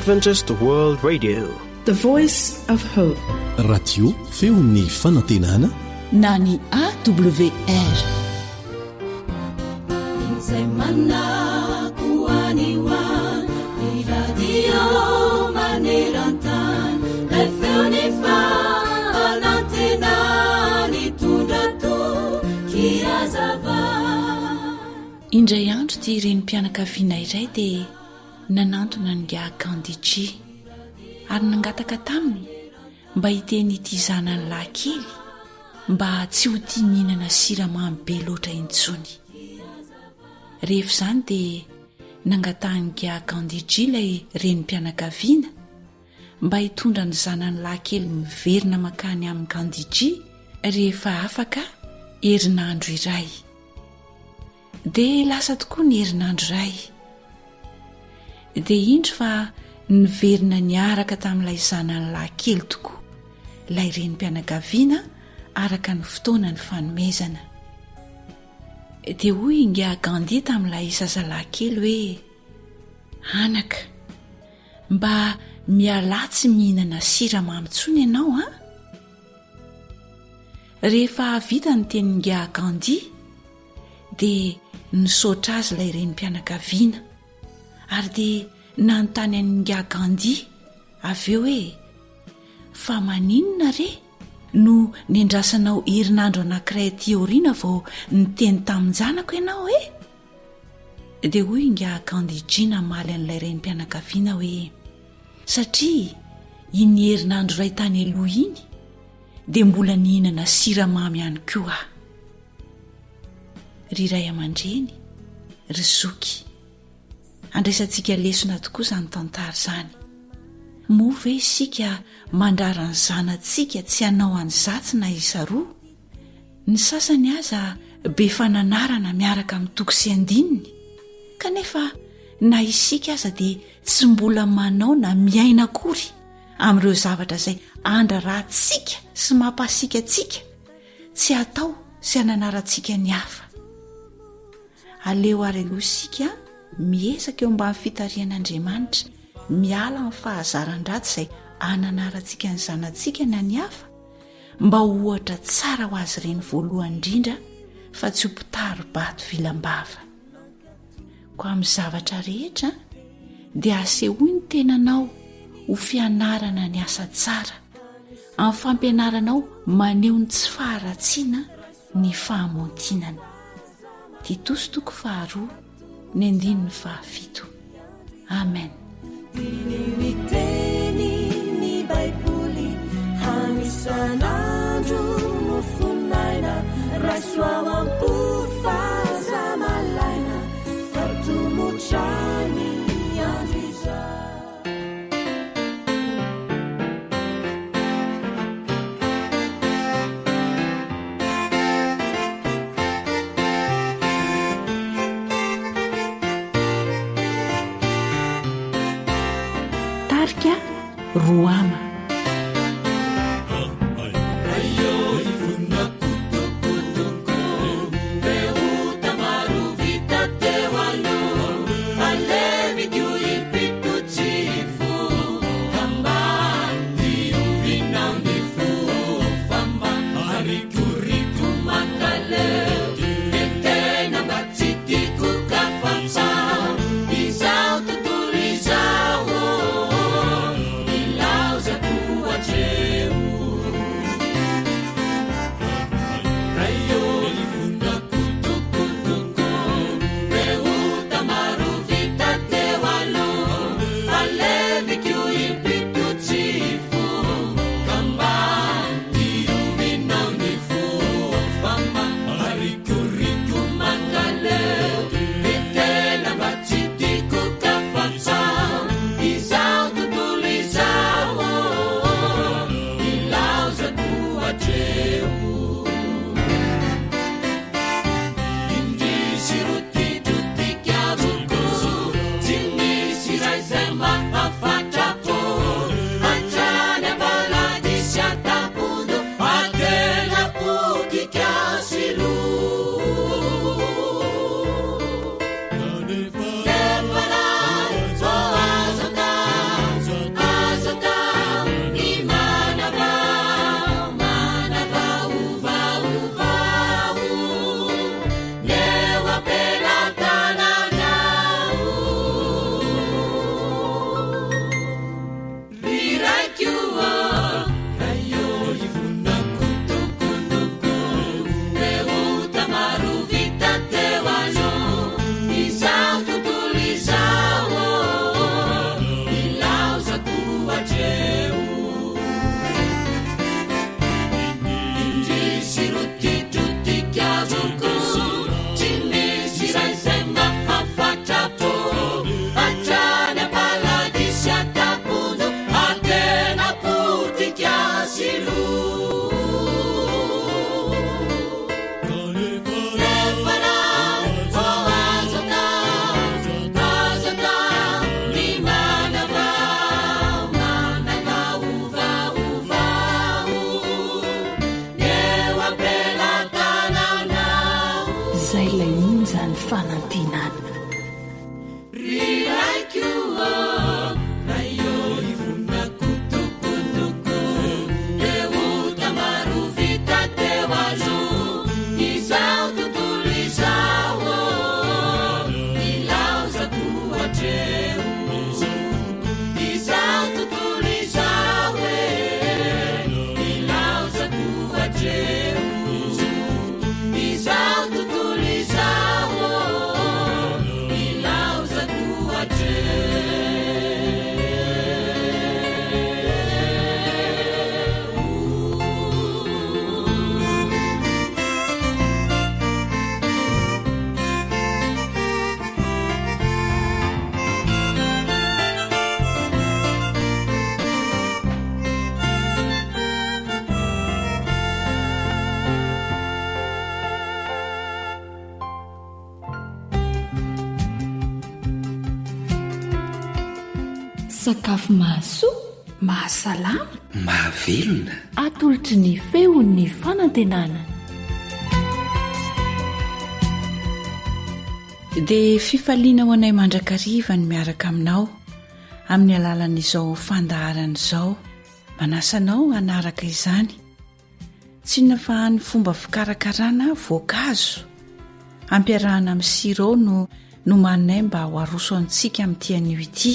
Adventist World Radio, the voice of hope. Radio feon'ny fanantenana na ny AWR. Indray andro ty ireny mpianakaviana iray dia nanantona nga Kandiji ary nangataka taminy mba hiteny ity zanany lahy kely mba tsy ho tia mihinana siramamy be loatra intsony. Rehefa izany dia nangatahany nga Kandiji ilay renim-pianakaviana mba hitondra ny zanany lahy kely miverina makany amin'ny Kandiji rehefa afaka herinandro iray. Dia lasa tokoa ny herinandro iray. Dia indro fa niverina niaraka tamin'ilay zanany lahy kely tokoa ilay renim-pianakaviana araka ny fotoana ny fanomezana. Dia hoy nga Gandhi tamin'ilay zazalahy kely hoe, anaka, mba mialatsy mihinana siramamy intsony ianao a? Rehefa vita ny tenin'ny nga Gandhi dia nisaotra azy ilay renim-pianakaviana ary dia nanontany an'ny nga Gandhi avy eo hoe, fa maninona re no niandrasanao herinandro anankiray aty aoriana vao niteny tamin'ny janako ianao e? Dia hoy nga Gandhiji namaly an'ilay renim-pianakaviana hoe, satria iny herinandro iray tany aloha iny dia mbola nihinana siramamy ihany koa aho. Ry ray aman-dreny, ry zoky, andraisantsika lesona tokoa izany tantara izany. Moa ve isika mandrara ny zanantsika tsy hanao an'izatsy na isa roa? Ny sasany aza be fananarana miaraka amin'ny toko sy andininy, kanefa na isika aza dia tsy mbola manao na miaina akory amin'ireo zavatra izay andrarantsika sy mampasika antsika tsy atao sy hananarantsika ny hafa. Aleo ary aloha isika miezaka eo mba amin'ny fitarian'Andriamanitra, miala amin'ny fahazaran-dratsy izay hananarantsika ny zanantsika na ny hafa, mba ohatra tsara ho azy ireny voalohany indrindra fa tsy ho mpitaro-bato vilam-bava. Ko amin'ny zavatra rehetra dia asehoy ny tenanao ho fianarana ny asa tsara, amin'ny fampianaranao maneho ny tsy faharatsiana ny fahamontinana. Titos toko 2 ny 7. Amen. Miteny ny Baiboly hanisan'andro no fonaina raisoao am-pofazamalaina fatomotrany andro izao. Ruama. Izao tontolo izao, ilauza fanantenana. Sakafo mahasoa, mahasalama, mahavelona, atolotry ny feon'ny fanantenana. Dia fifaliana ho anay mandrakariva ny miaraka aminao amin'ny alalan'izao fandaharana izao. Manasanao hanaraka izany. Tsy nafa ny fomba fikarakarana voankazo. Ampiarahana amin'ny sirop no manay mba ho aroso antsika amin'ity anio ity.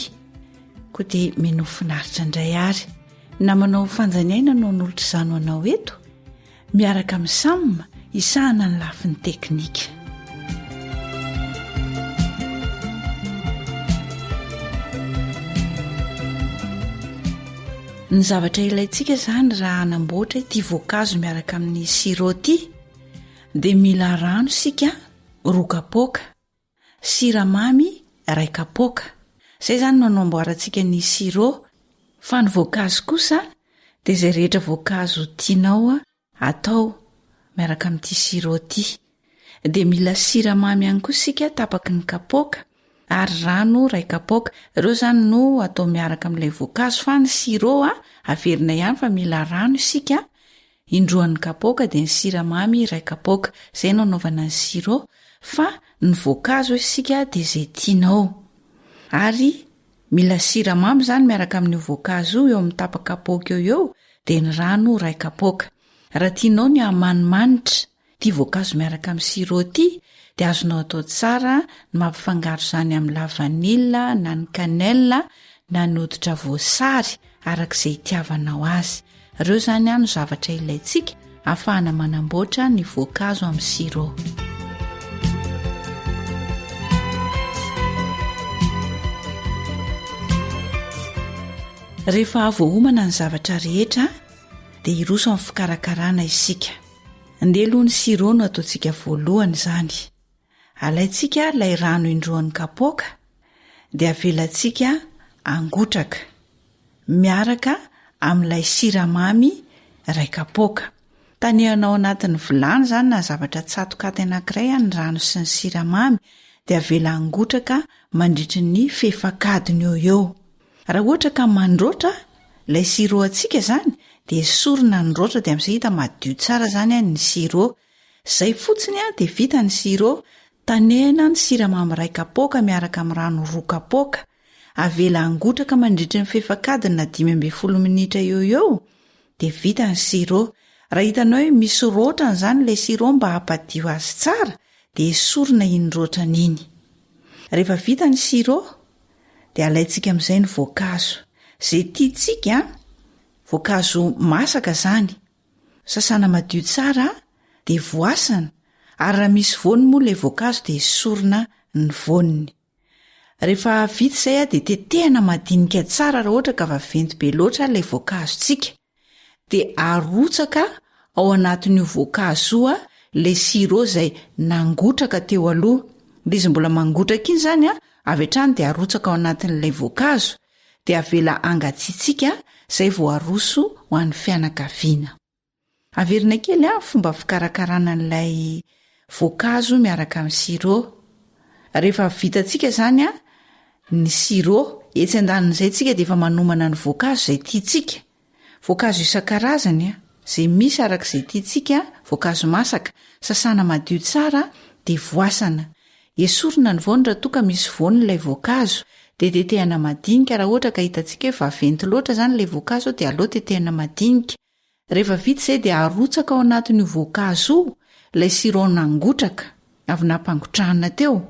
Koa dia mino finaritra indray ary. Na manao fanjaniaina no nolotra izany anao eto. Miaraka amin'ny samma isahana ny lafin'ny teknika. Ny zavatra ilayntsika izany raha hanamboatra ity voankazo miaraka amin'ny sirop ity dia mila rano sika 2 kapoaka, siramamy 1 kapoaka. Izay izany no hanamboarantsika ny sirop. Fa ny voankazo kosa dia izay rehetra voankazo tianao atao miaraka amin'ity sirop ity. Dia mila siramamy ihany koa sika tapaky ny kapoaka ary rano 1 kapoaka. Ireo izany no atao miaraka amin'ilay voankazo, fa ny sirop averina ihany fa mila rano isika indroan'ny kapoaka dia ny siramamy 1 kapoaka. Izay no anaovana ny sirop. Fa ny voankazo isika dia izay tianao. Ary mila siramamy izany miaraka amin'ny voankazo eo amin'ny tapa-kapoaka eo dia ny rano 1 kapoaka. Raha tianao ny hamanimanitra ity voankazo miaraka amin'ny sirop ity dia azonao atao tsara ny mampifangaro izany amin'ny la vanille na ny cannelle na ny hoditra voasary arak'izay itiavanao azy. Ireo izany no zavatra ilayntsika ahafahana manamboatra ny voankazo amin'ny sirop. Rehefa voaomana ny zavatra rehetra dia iroso amin'ny fikarakarana isika. Andelo ny sirop no ataontsika voalohany izany. Alaintsika ilay rano indroan'ny kapoaka dia avelantsika angotraka miaraka amin'ilay siramamy 1 kapoaka. Tanehanao anatin'ny vilany izany na zavatra tsatokaty anankiray ny rano sy ny siramamy dia avela angotraka mandritry ny fefakadiny eo. Raha ohatra ka mandroatra ilay sirop atsika izany dia esorina ny roatra dia amin'izay hita madio tsara izany ny sirop. Izay fotsiny dia vita ny sirop. Tanehana ny siramamy 1 kapoaka miaraka amin'ny rano 2 kapoaka. Avela angotraka mandritry ny fefakadiny na 15 minitra eo dia vita ny sirop. Raha hitanao hoe misy roatra izany ilay sirop mba hampadio azy tsara dia esorina iny roatrany iny. Rehefa vita ny sirop dia alaintsika amin'izay ny voankazo. Izay tiantsika voankazo masaka izany. Sasana madio tsara dia voasana. Ary raha misy voany moa ilay voankazo dia esorina ny voany. Rehefa vita izay dia tetehana madinika tsara raha ohatra ka vaventy be loatra ilay voankazontsika. Dia arotsaka ao anatin'io voankazo ilay sirop izay nangotraka teo aloha. Izy mbola mangotraka iny izany avy hatrany dia arotsaka ao anatin'ilay voankazo dia avela angatsiatsika izay vao aroso ho an'ny fianakaviana. Averina kely fomba fikarakarana an'ilay voankazo miaraka amin'ny sirop. Rehefa vitantsika izany ny sirop etsy andanin'izay tsika dia efa manomana ny voankazo izay tiantsika. Voankazo isan-karazany izay misy arak'izay tiantsika. Voankazo masaka sasana madio tsara dia voasana. esorina ny voany raha toka misy voany ilay voankazo dia tetehana madinika raha ohatra ka hitantsika hoe vaventy loatra izany ilay voankazo dia aleo tetehana madinika. Rehefa vita izay dia arotsaka ao anatin'io voankazo io ilay sirop nangotraka avy nampangotrahana teo.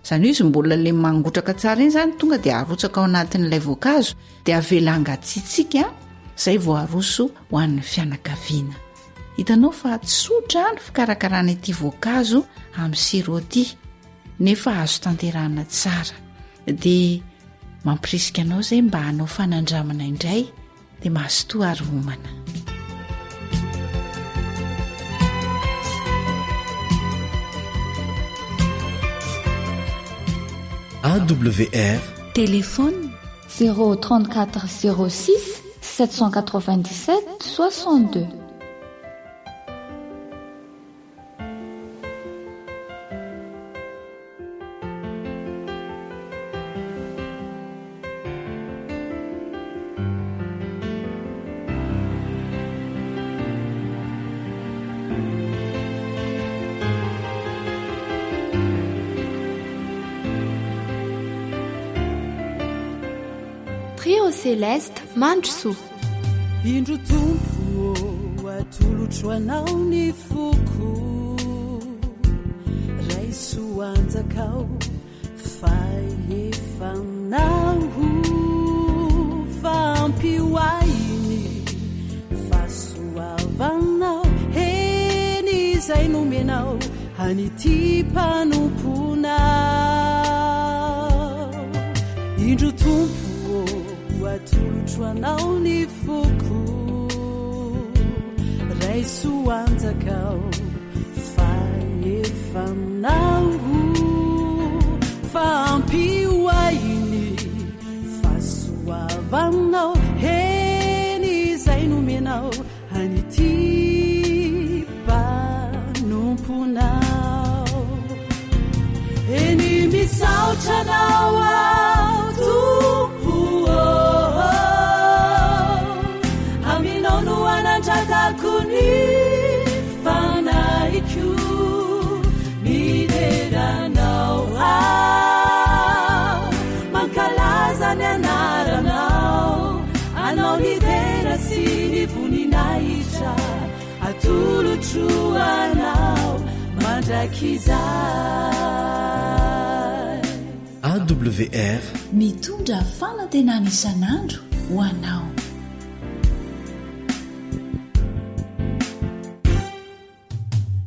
Izany hoe izy mbola ilay mangotraka tsara iny izany tonga dia arotsaka ao anatin'ilay voankazo dia avela angatsiatsika izay vao aroso ho an'ny fianakaviana. Hitanao fa tsotra ny fikarakarana ity voankazo amin'ny sirop ity nefa azo tanterahana tsara. Dia mampirisika anao izay mba hanao fanandramana indray dia mahasotoa ary homana. AWR Téléphone 034 06 797 62. Trio Céleste Mandrosoa. Indro tompo atolotro anao ny foko raisoanjakao faefanao fampioainy fasoavanao heny izay nomenao anity mpanomponao. Indro tompo atolotro anao ny foko raisoanjakao faefanao fampioainy fasoavanao heny izay nomenao anity mpanomponao. Eny misaotranao ao tompo aminao no anandratako ny fanaiko mideranao ao mankalaza ny anaranao anao nidera sy ny voninahitra atolotro anao mandrakizay. AWR mitondra fanantenana isan'andro ho anao.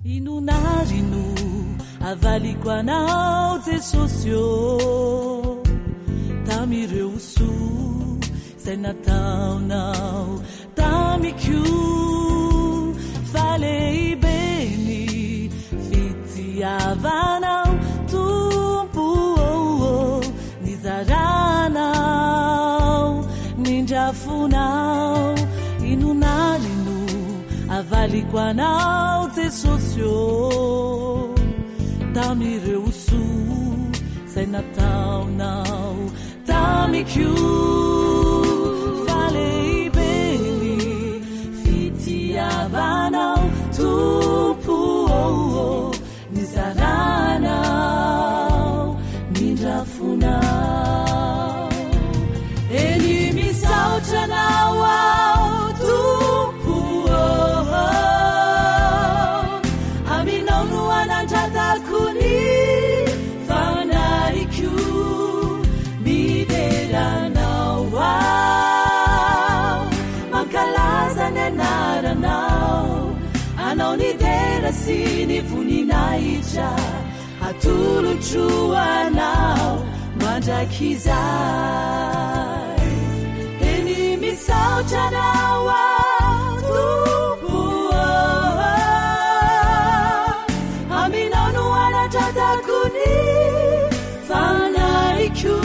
Inonarino avaliko anao Jesosy tamireo so zay nataonao tamiko fa leibeny fitiavanao tompo nizaranao nindrafonao. Inonarino avaliko anao Jesosy tamireo so zay nataonao tamiko fa leibeny fitiavanao tompo nizaranao nindrafonao. Eny misaotranao ao tompo aminao no anandratako ny fanaiko mideranao ao mankalaza ny anaranao anao nidera sy ny voninahitra atolotro anao mandrakizay. Eny misaotranao ao tompo aminao no anandratako ny fanaiko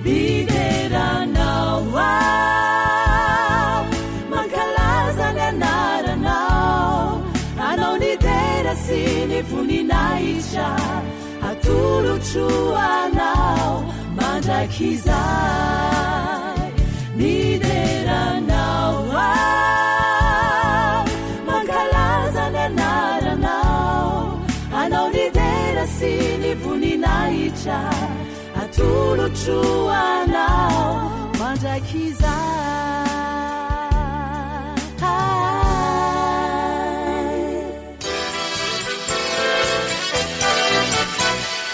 mideranao ao mankalaza ny anaranao anao nidera sy ny voninahitra atolotro anao mandrakizay. Mideranao ao mankalaza ny anaranao anao nidera sy ny voninahitra atolotroanao mandrakiza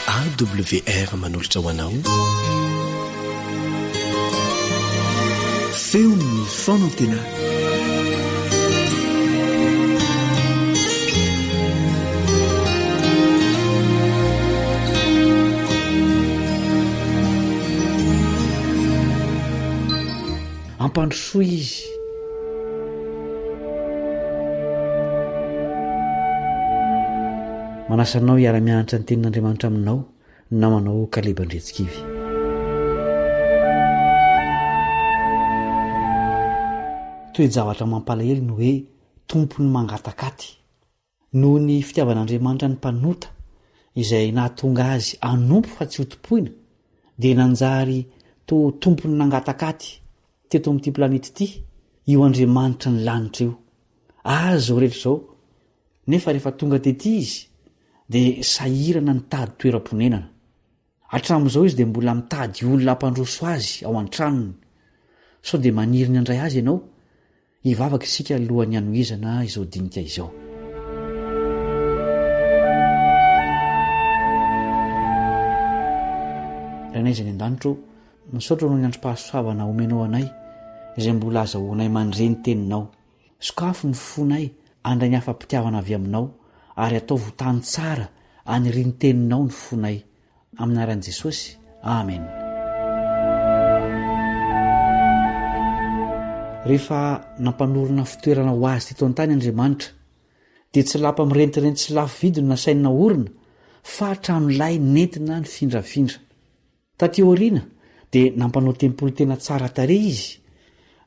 AWR manolotra ho anao feon'ny fonantena ampandrosoa izy manasanao hiara-mianatra ny tenin'Andriamanitra aminao namanao kalebandretsikivy toe-javatra mampalahelo no hoe tompony mangatakaty noho ny fitiavan'Andriamanitra ny mpanota izay nahatonga azy anompo fa tsy hotompoina dia nanjary to tompony nangatakaty teto amin'ity planety ity io Andriamanitra ny lanitra io azo rehetra zao nefa rehefa tonga tety izy dia sahirana ny tady toeram-ponenana hatramin'izao izy dia mbola mitady olona ampandroso azy ao an-tranony sao dia maniry ny andray azy ianao hivavaka isika alohan'ny hanohizana izao dinika izao. Ranay izay ny an-danitro misaotra noho ny androm-pahasoavana omenao anay izay mbola azahoanay mandreny teninao sokafo ny fonay andray ny afa-pitiavana avy aminao ary atao votany tsara aniriny teninao ny fonay amin'ny anaran'i Jesosy. Amen. Rehefa nampanorona fitoerana ho azy teto an-tany Andriamanitra dia tsy lapa mirentireny tsy lafo vidy no nasaina orina fa hatramilay nentina ny findrafindra. Taty aoriana dia nampanao tempolo tena tsara tarehy izy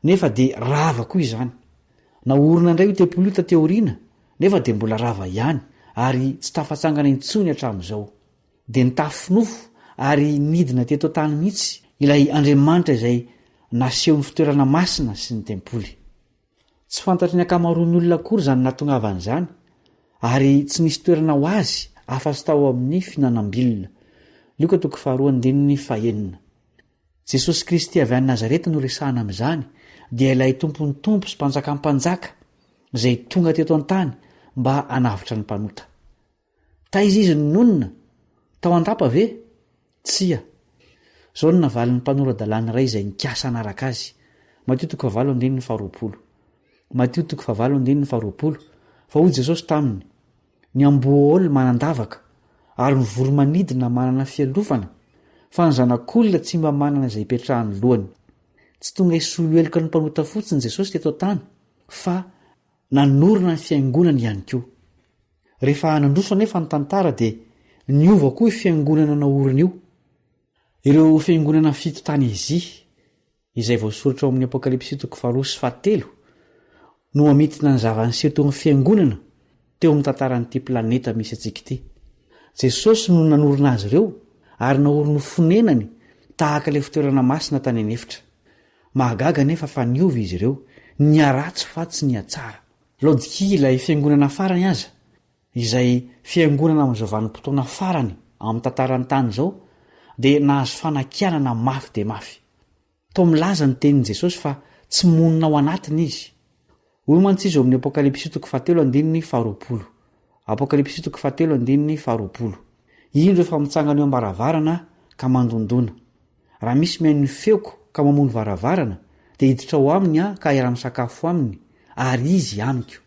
nefa dia rava koa izany. Naorina indray io tempolo io taty aoriana nefa dia mbola rava ihany ary tsy tafatsangana intsony hatramin'izao. Dia nitafy nofo ary nidina teto tany mihitsy ilay Andriamanitra izay naseho ny fitoerana masina sy ny tempoly. Tsy fantatry ny ankamaroan'ny olona akory izany nahatongavan'izany ary tsy nisy toerana ho azy afa-tsy tao amin'ny finanam-bilona. Luka 2:1. Jesosy Kristy avy any Nazareta no resahana amin'izany dia ilay tompony tompo sy mpanjakany mpanjaka izay tonga teto an-tany mba hanavitra ny mpanota. Taiza izy nonona? Tao an-dapa ve? Tsia. Zao no navalin'ny mpanorandalàna iray izay nikasa anaraka azy. Mateo 7:2. Fa hoy Jesosy taminy, ny amboa manandavaka ary ny voromanidina manana fialofana fa ny zanak'olona tsy mba manana izay hipetrahany lohany. Tsy tonga hisolo heloka ny mpanota fotsiny Jesosy teto an-tany fa nanorina ny fiangonana ihany koa. Rehefa nandroso anefa ny tantara dia niova koa fiangonana naorina io. Ireo fiangonana fito tany Ezia izay voasoratra ao amin'ny Apokalipsy 2:7 no amitina ny zava-niseho teo amin'ny fiangonana teo amin'ny tantaran'ity planeta misy antsika ity. Jesosy no nanorina azy ireo ary naorina fonenany tahaka ilay fitoerana masina tany anefitra. Mahagaga nefa fa niova izy ireo, niaratsy fa tsy niatsara. Laodikia ilay fiangonana farany aza izay fiangonana amin'izao vanim-potoana farany amin'ny tantaran'ny tany izao dia nahazo fanakianana mafy dia mafy. Tao milaza ny tenin'i Jesosy fa tsy monina ao anatiny izy. Hoy mantsy izy ao amin'ny Apokalipsy 7:20. Apokalipsy 7:20. Ino rehefa mitsangana eo am-baravarana ka mandondona. Raha misy mihaino feoko ka mamono varavarana dia hiditra ao aminy ka iara-misakafo aminy ary izy amiko.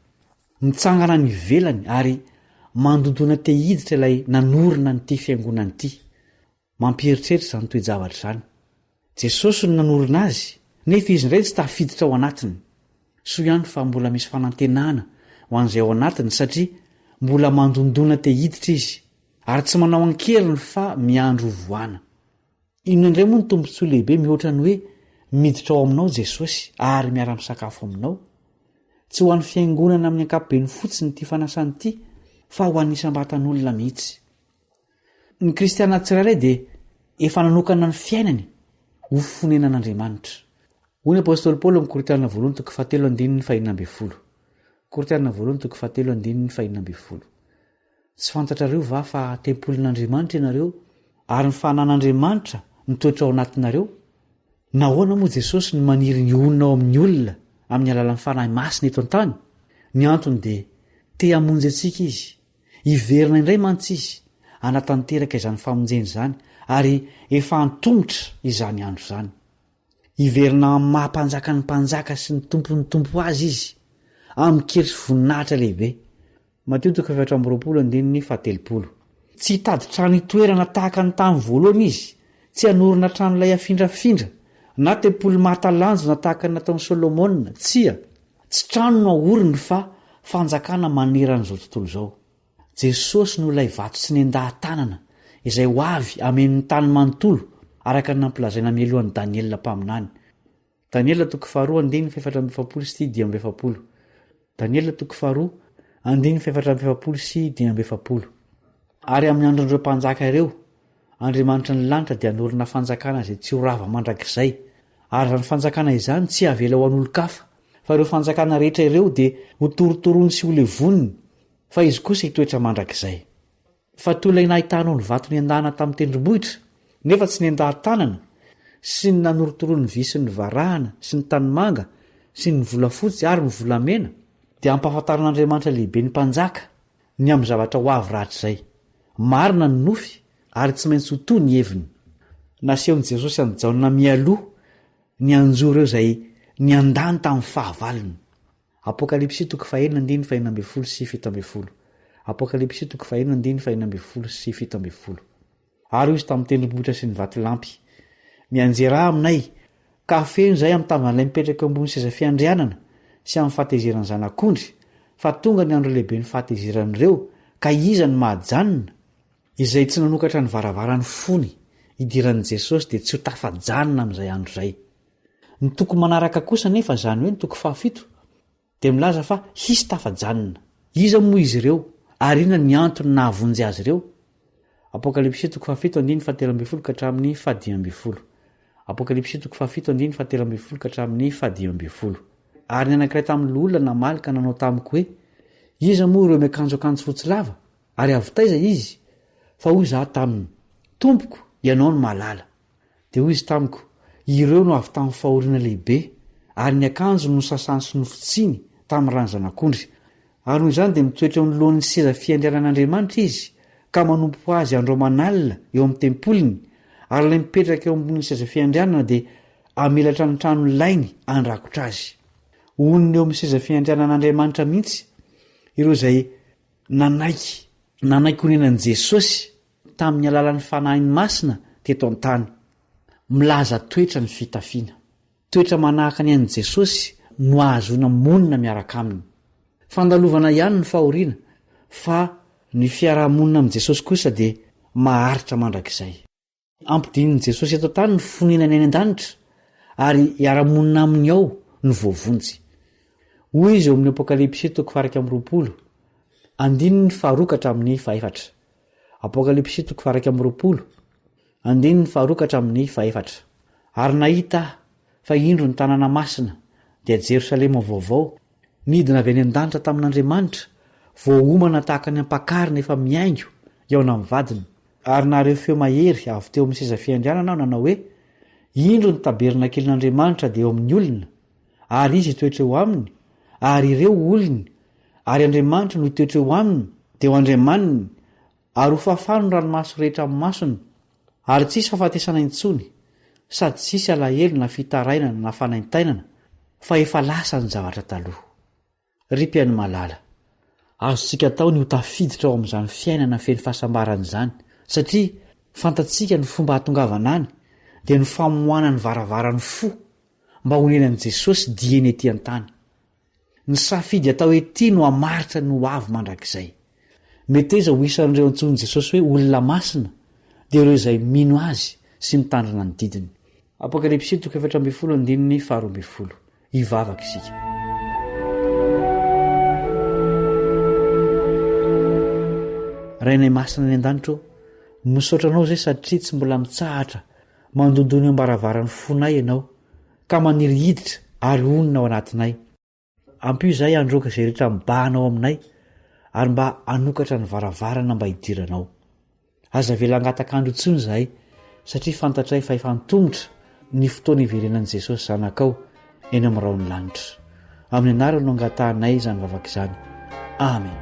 Mitsangana ny velany ary mandondona te hiditra ilay nanorina nyity fiangonana ity. Mampieritreritra izany toe-javatra izany. Jesosy no nanorina azy nefa izy indray tsy tafiditra ao anatiny. Soa ihany fa mbola misy fanantenana ho an'izay ao anatiny satria mbola mandondona te hiditra izy ary tsy manao ankeriny fa miandro voana. Inona indray moa ny tombontsoa lehibe mihoatra ny hoe miditra ao aminao Jesosy ary miara-misakafo aminao? Tsy ho an'ny fiangonana amin'ny ankapobeny fotsiny ity fanasany ity fa ho an'ny isam-batan'olona mihitsy. Ny kristiana tsirairay dia efa nanokana ny fiainany ho fonenan'Andriamanitra. Hoy ny apôstôly Paoly amin'ny Korintana 2:7. Tsy fantatrareo va fa tempolin'Andriamanitra ianareo ary ny fahanan'Andriamanitra nitoetra ao anatinareo. Nahoana moa Jesosy ny maniry ny onina ao amin'ny olona amin'ny alalan'ny fanahy masina eto an-tany? Ny antony dia te hamonjy antsika izy, hiverina indray mantsy izy anatanteraka izany famonjeny izany, ary efa antongotra izany andro izany. Hiverina amin'ny mahampanjaka ny mpanjaka sy ny tompo azy izy amin'ny kery sy voninahitra lehibe. Mateo 4:17. Tsy hitady trano itoerana tahaka ny tamin'ny voalohany izy, tsy hanorina trano ilay afindrafindra na tempolo mahatalanjona tahaka ny nataon'i Solomona, tsia. Tsy trano no ahoriny fa fanjakana maneran'izao tontolo izao. Jesosy no ilay vato tsy nendahan-tanana izay ho avy amen'ny tany manontolo, araka ny nampilazaina mialohan'i Daniela mpaminany. Daniela 2:4-7. Daniela 2:4-7. Ary amin'ny andron'ireo mpanjaka ireo, Andriamanitra ny lanitra dia hanorina fanjakana izay tsy ho rava mandrakizay, ary izany fanjakana izany tsy havela ho an'olo-kafa, fa ireo fanjakana rehetra ireo dia ho torotorony sy ho levoniny, fa izy kosa hitoetra mandrakizay. Fa toy ilay nahitanao ny vato niandahana tamin'ny tendrombohitra, nefa tsy niandahan-tanana, sy ny nanorotorony vy sy ny varahana sy ny tanimanga sy ny volafotsy ary ny volamena, dia ampahafantaran'Andriamanitra lehibe ny mpanjaka ny amin'ny zavatra ho avy rahatr' izay. Marina ny nofy ary tsy maintsy ho toy ny heviny. Nasehon'i Jesosy anjaona mialoha ny anjoro eo izay niandany tamin'ny fahavalony. Apokalipsy 4:1-7. Apokalipsy 4:1-7. Ary izy tamin'ny tendrombohitra sy ny vatolampy, mianjera aminay ka feno izay amin'ny tavan'ilay mipetraka eo ambony seza fiandrianana sy amin'ny fahatezeran'ny zanak'ondry, fa tonga ny andro lehibe ny fahatezeran'ireo, ka iza ny mahajanona, izay tsy nanokatra ny varavarany fony idiran'i Jesosy dia tsy ho tafajanona amin'izay andro izay. Ny toko manaraka kosa nefa, izany hoe ny toko 7, dia milaza fa hisy tafajanona. Iza moa izy ireo, ary inona ny antony nahavonjy azy ireo? Apokalipsy 7:1-7. Apokalipsy 7:1-7. Ary ny anankiray tamin'ny olona namalika nanao tamiko hoe, iza moa ireo miakanjoakanjo fotsy lava, ary avitaiza izy? Fa hoy izaho taminy, Tompoko, ianao no mahalala. Dia hoy izy tamiko, ireo no avy tamin'ny fahoriana lehibe, ary ny akanjo no sasany sy nofotsiny tamin'ny rany zanak'ondry. Ary noho izany dia mitoetra eo anoloan'ny seza fiandrianan'Andriamanitra izy, ka manompo azy andromanalina eo amin'ny tempoliny, ary ilay mipetraka eo ambony seza fiandrianana dia amelatra ny trano lainy andrakotra azy. Oniny eo amin'ny seza fiandrianan'Andriamanitra mihitsy ireo izay nanaiky honenan'i Jesosy tamin'ny alalan'ny fanahiny masina teto an-tany. Milaza toetra ny fitafiana, toetra manahaka ny an'i Jesosy no ahazoana monina miaraka aminy. Fandalovana ihany ny fahoriana, fa ny fiarahamonina amin'i Jesosy kosa dia maharitra mandrakizay. Ampidinin'i Jesosy eto an-tany ny fonenany any an-danitra, ary hiara-monina aminy ao ny voavonjy. Hoy izy eo amin'ny Apokalipsy 4:20, andininy faharokatra amin'ny fahaefatra. Apokalipsy 4:20, andininy faharokatra amin'ny fahaefatra. Ary nahita fa indro ny tanàna masina, dia Jerosalema vaovao, nidina avy any an-danitra tamin'Andriamanitra, voahomana tahaka ny ampakarina efa miaingo eo amin'ny vadiny. Ary nareo feo mahery avy teo amin'ny seza fiandrianana nanao hoe, indro ny tabernakelin'Andriamanitra dia eo amin'ny olona, ary izy hitoetra eo aminy, ary ireo olony, ary Andriamanitra no hitoetra eo aminy dia ho Andriamaniny, ary ho fafano ny ranomaso rehetra amin'ny masony, ary tsisy fahafatesana intsony, sady tsisy alahelo na fitarainana na fanaintainana, fa efa lasa ny zavatra taloha. Ry-piaino malala, azontsika tao ny ho tafiditra ao amin'izany fiainana feno fahasambarana izany, satria fantatsika ny fomba hatongavana any dia ny famoahana ny varavarany fo mba honenan'i Jesosy dieny ety an-tany. Ny safidy atao ety no hamaritra ny ho avy mandrakizay. Meteza ho isan'ireo antsoin'i Jesosy hoe olona masina, dia ireo izay mino azy sy mitandrina ny didiny. Apokalipsy 4:12. Hivavaka isika. Rainay masina ny an-danitra, misaotranao izay satria tsy mbola mitsahatra mandondony eo ambaravarany fonay ianao, ka maniry hiditra ary onina ao anatinay. Ampio izahay androaka izay rehetra mibahanao aminay, ary mba hanokatra ny varavarana mba hidiranao. aza velangatakandro intsony zahay satria fantatray fa efa nitongotra ny fotoana iverenan'i jesosy zanakao eny amin'ny raony lanitra. Amin'ny anarany no angatahnay izany vavaka izany. Amen.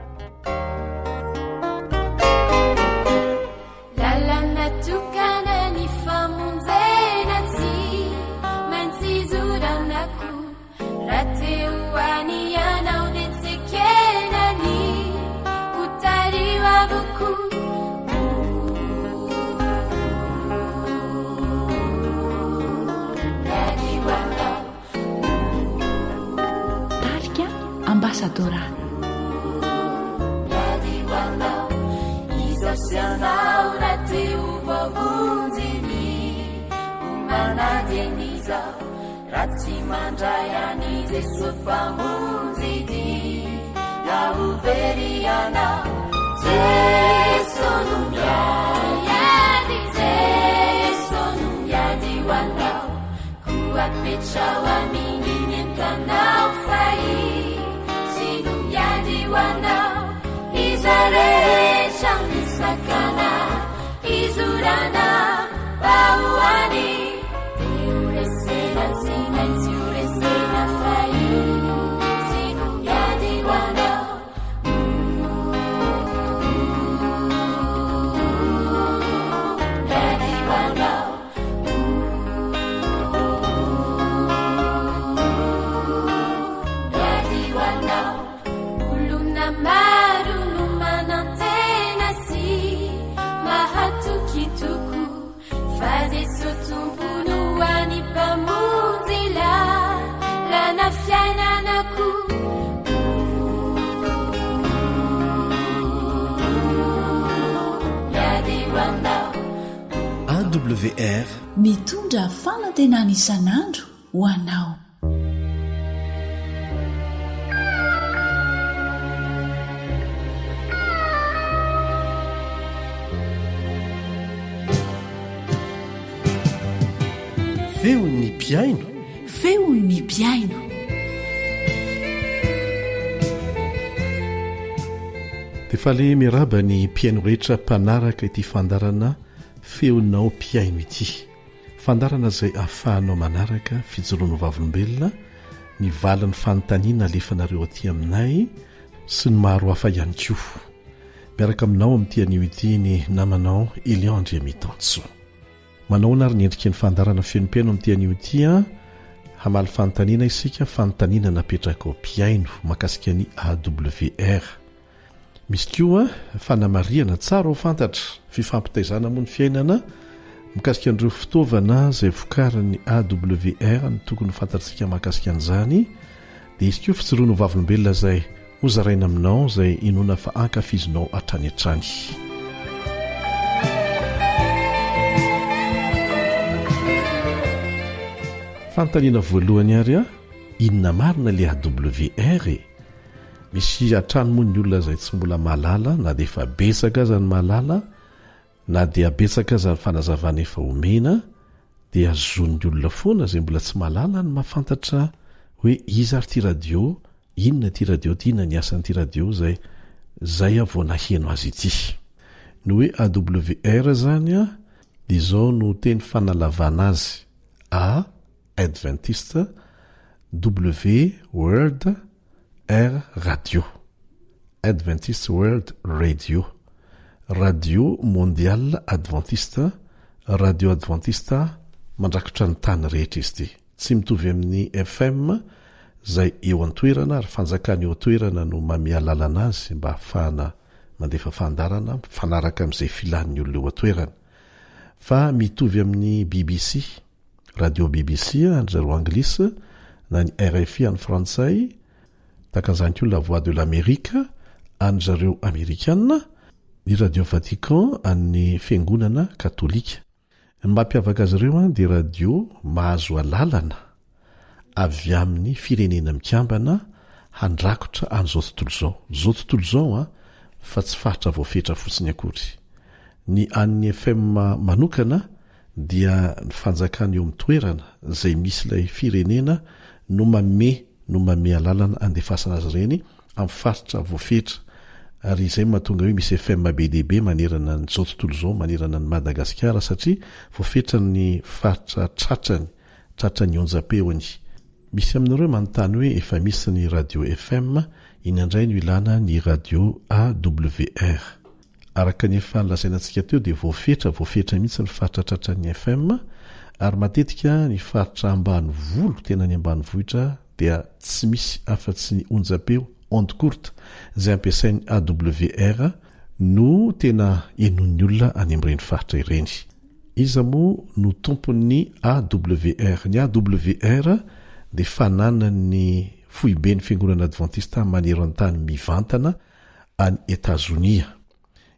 Ambassadora Yadiwanao Izosianao Rati uvovunzini Umanadieniza Rati mandrayani Zesupamunzidi Yauveriana Zesonumya Yadi Zesonum Yadiwanao Kuapechawa Minginyentanao Fai Yadiwanao Izarecha misakana Izurana Bauani Tiuresena sina Tiuresena fai Sinu Yadiwanao Yadiwanao Yadiwanao Maru numanantena si mahatukituku faze sotumbunuani pamuzila lana fiananaku Yadiwanao AWR mitondra fanantenana isan'andro ho anao. Feon'ny piaino. Feon'ny piaino. Dia fa le miraba ny piaino rehetra mpanaraka ity fandarana feonao piaino ity. Fandarana izay ahafahanao manaraka fijoroano vavolombelona, ny valan'ny fanontaniana alefanareo aty aminay sy ny maro hafa ihany koa. Miaraka aminao amin'ity anio ity ny namanao Eliandre Mitanso. Manao na ary ny endriky ny fandarana feonom-piaino amin'ity anio ity hamaly fanontaniana isika, fanontaniana napetraka ao piaino makasika ny AWR. Misy koa fanamariana tsara ho fantatra fifampitaizana moa ny fiainana mikasika an'ireo fitaovana izay vokarin'ny AWR ny tokony fantatsika makasika an'izany. Dia izy koa fijoroano vavolombelona izay hozaraina aminao izay inona fa ankafizinao hatrany hatrany. Fanontaniana voalohany ary inona marina le AWR e? Misy hatrany moa ny olona izay tsy mbola mahalala, na dia efa betsaka aza ny mahalala, na dia betsaka aza ny fanazavana efa omena, dia azon'ny olona foana izay mbola tsy mahalala ny mahafantatra hoe iza ary ty radio, inona ty radio ty, inona ny asan'ity radio zay avoanaheno azy ity. Ny hoe AWR zany dia izao no teny fanalavana azy: A Adventiste, W World, R Radio. Adventiste World Radio, Radio Mondial Adventiste, Radio Adventiste mandrakotra ny tany rehetra izy ity. Tsy mitovy amin'ny FM izay eo an-toerana ary fanjakana eo an-toerana no mamia lalana azy mba hafahana mandefa fandarana fanaraka amin'izay filan'ny olona eo an-toerana. Fa mitovy amin'ny BBC, Radio BBC an-dry anglisy, na ny RFI an'ny frantsay, takan'izany koa la Voix de l'Amérique an-dry Amerikanina, ny Radio Vatican an'ny fiangonana katolika. Ny mampiavaka azy ireo dia radio mahazo alalana avy amin'ny firenena mikambana handrakotra an'izao tontolo izao. Zao tontolo izao fa tsy faritra voafetra fotsiny akory. Ny an'ny FM manokana dia ny fanjakana eo amin'ny toerana izay misy ilay firenena no mame alalana andefasana azy ireny amin'ny faritra voafetra ary izay mahatonga hoe misy fm be dehibe manerana ny zao tontolo zao manerana ny Madagasikara satria voafetra ny faritra tratrany onjam-peony. Misy aminareo manontany hoe efa misy ny radio FM, inandray no ilana ny radio AWR. Araka ny efa lazainantsika teo dia voafetra mihitsy ny faritra tratrany FM, ary matetika ny faritra ambanivolo tena ny ambanivohitra dia tsy misy afa-tsy ny onjam-peo onde courte izay ampiasain'ny AWR no tena enon'ny olona any amin'ireny faritra ireny. Iza moa no tompon'ny AWR. Ny AWR dia fananany foiben'ny fiangonana adventista maneran-tany mivantana any Etazonia.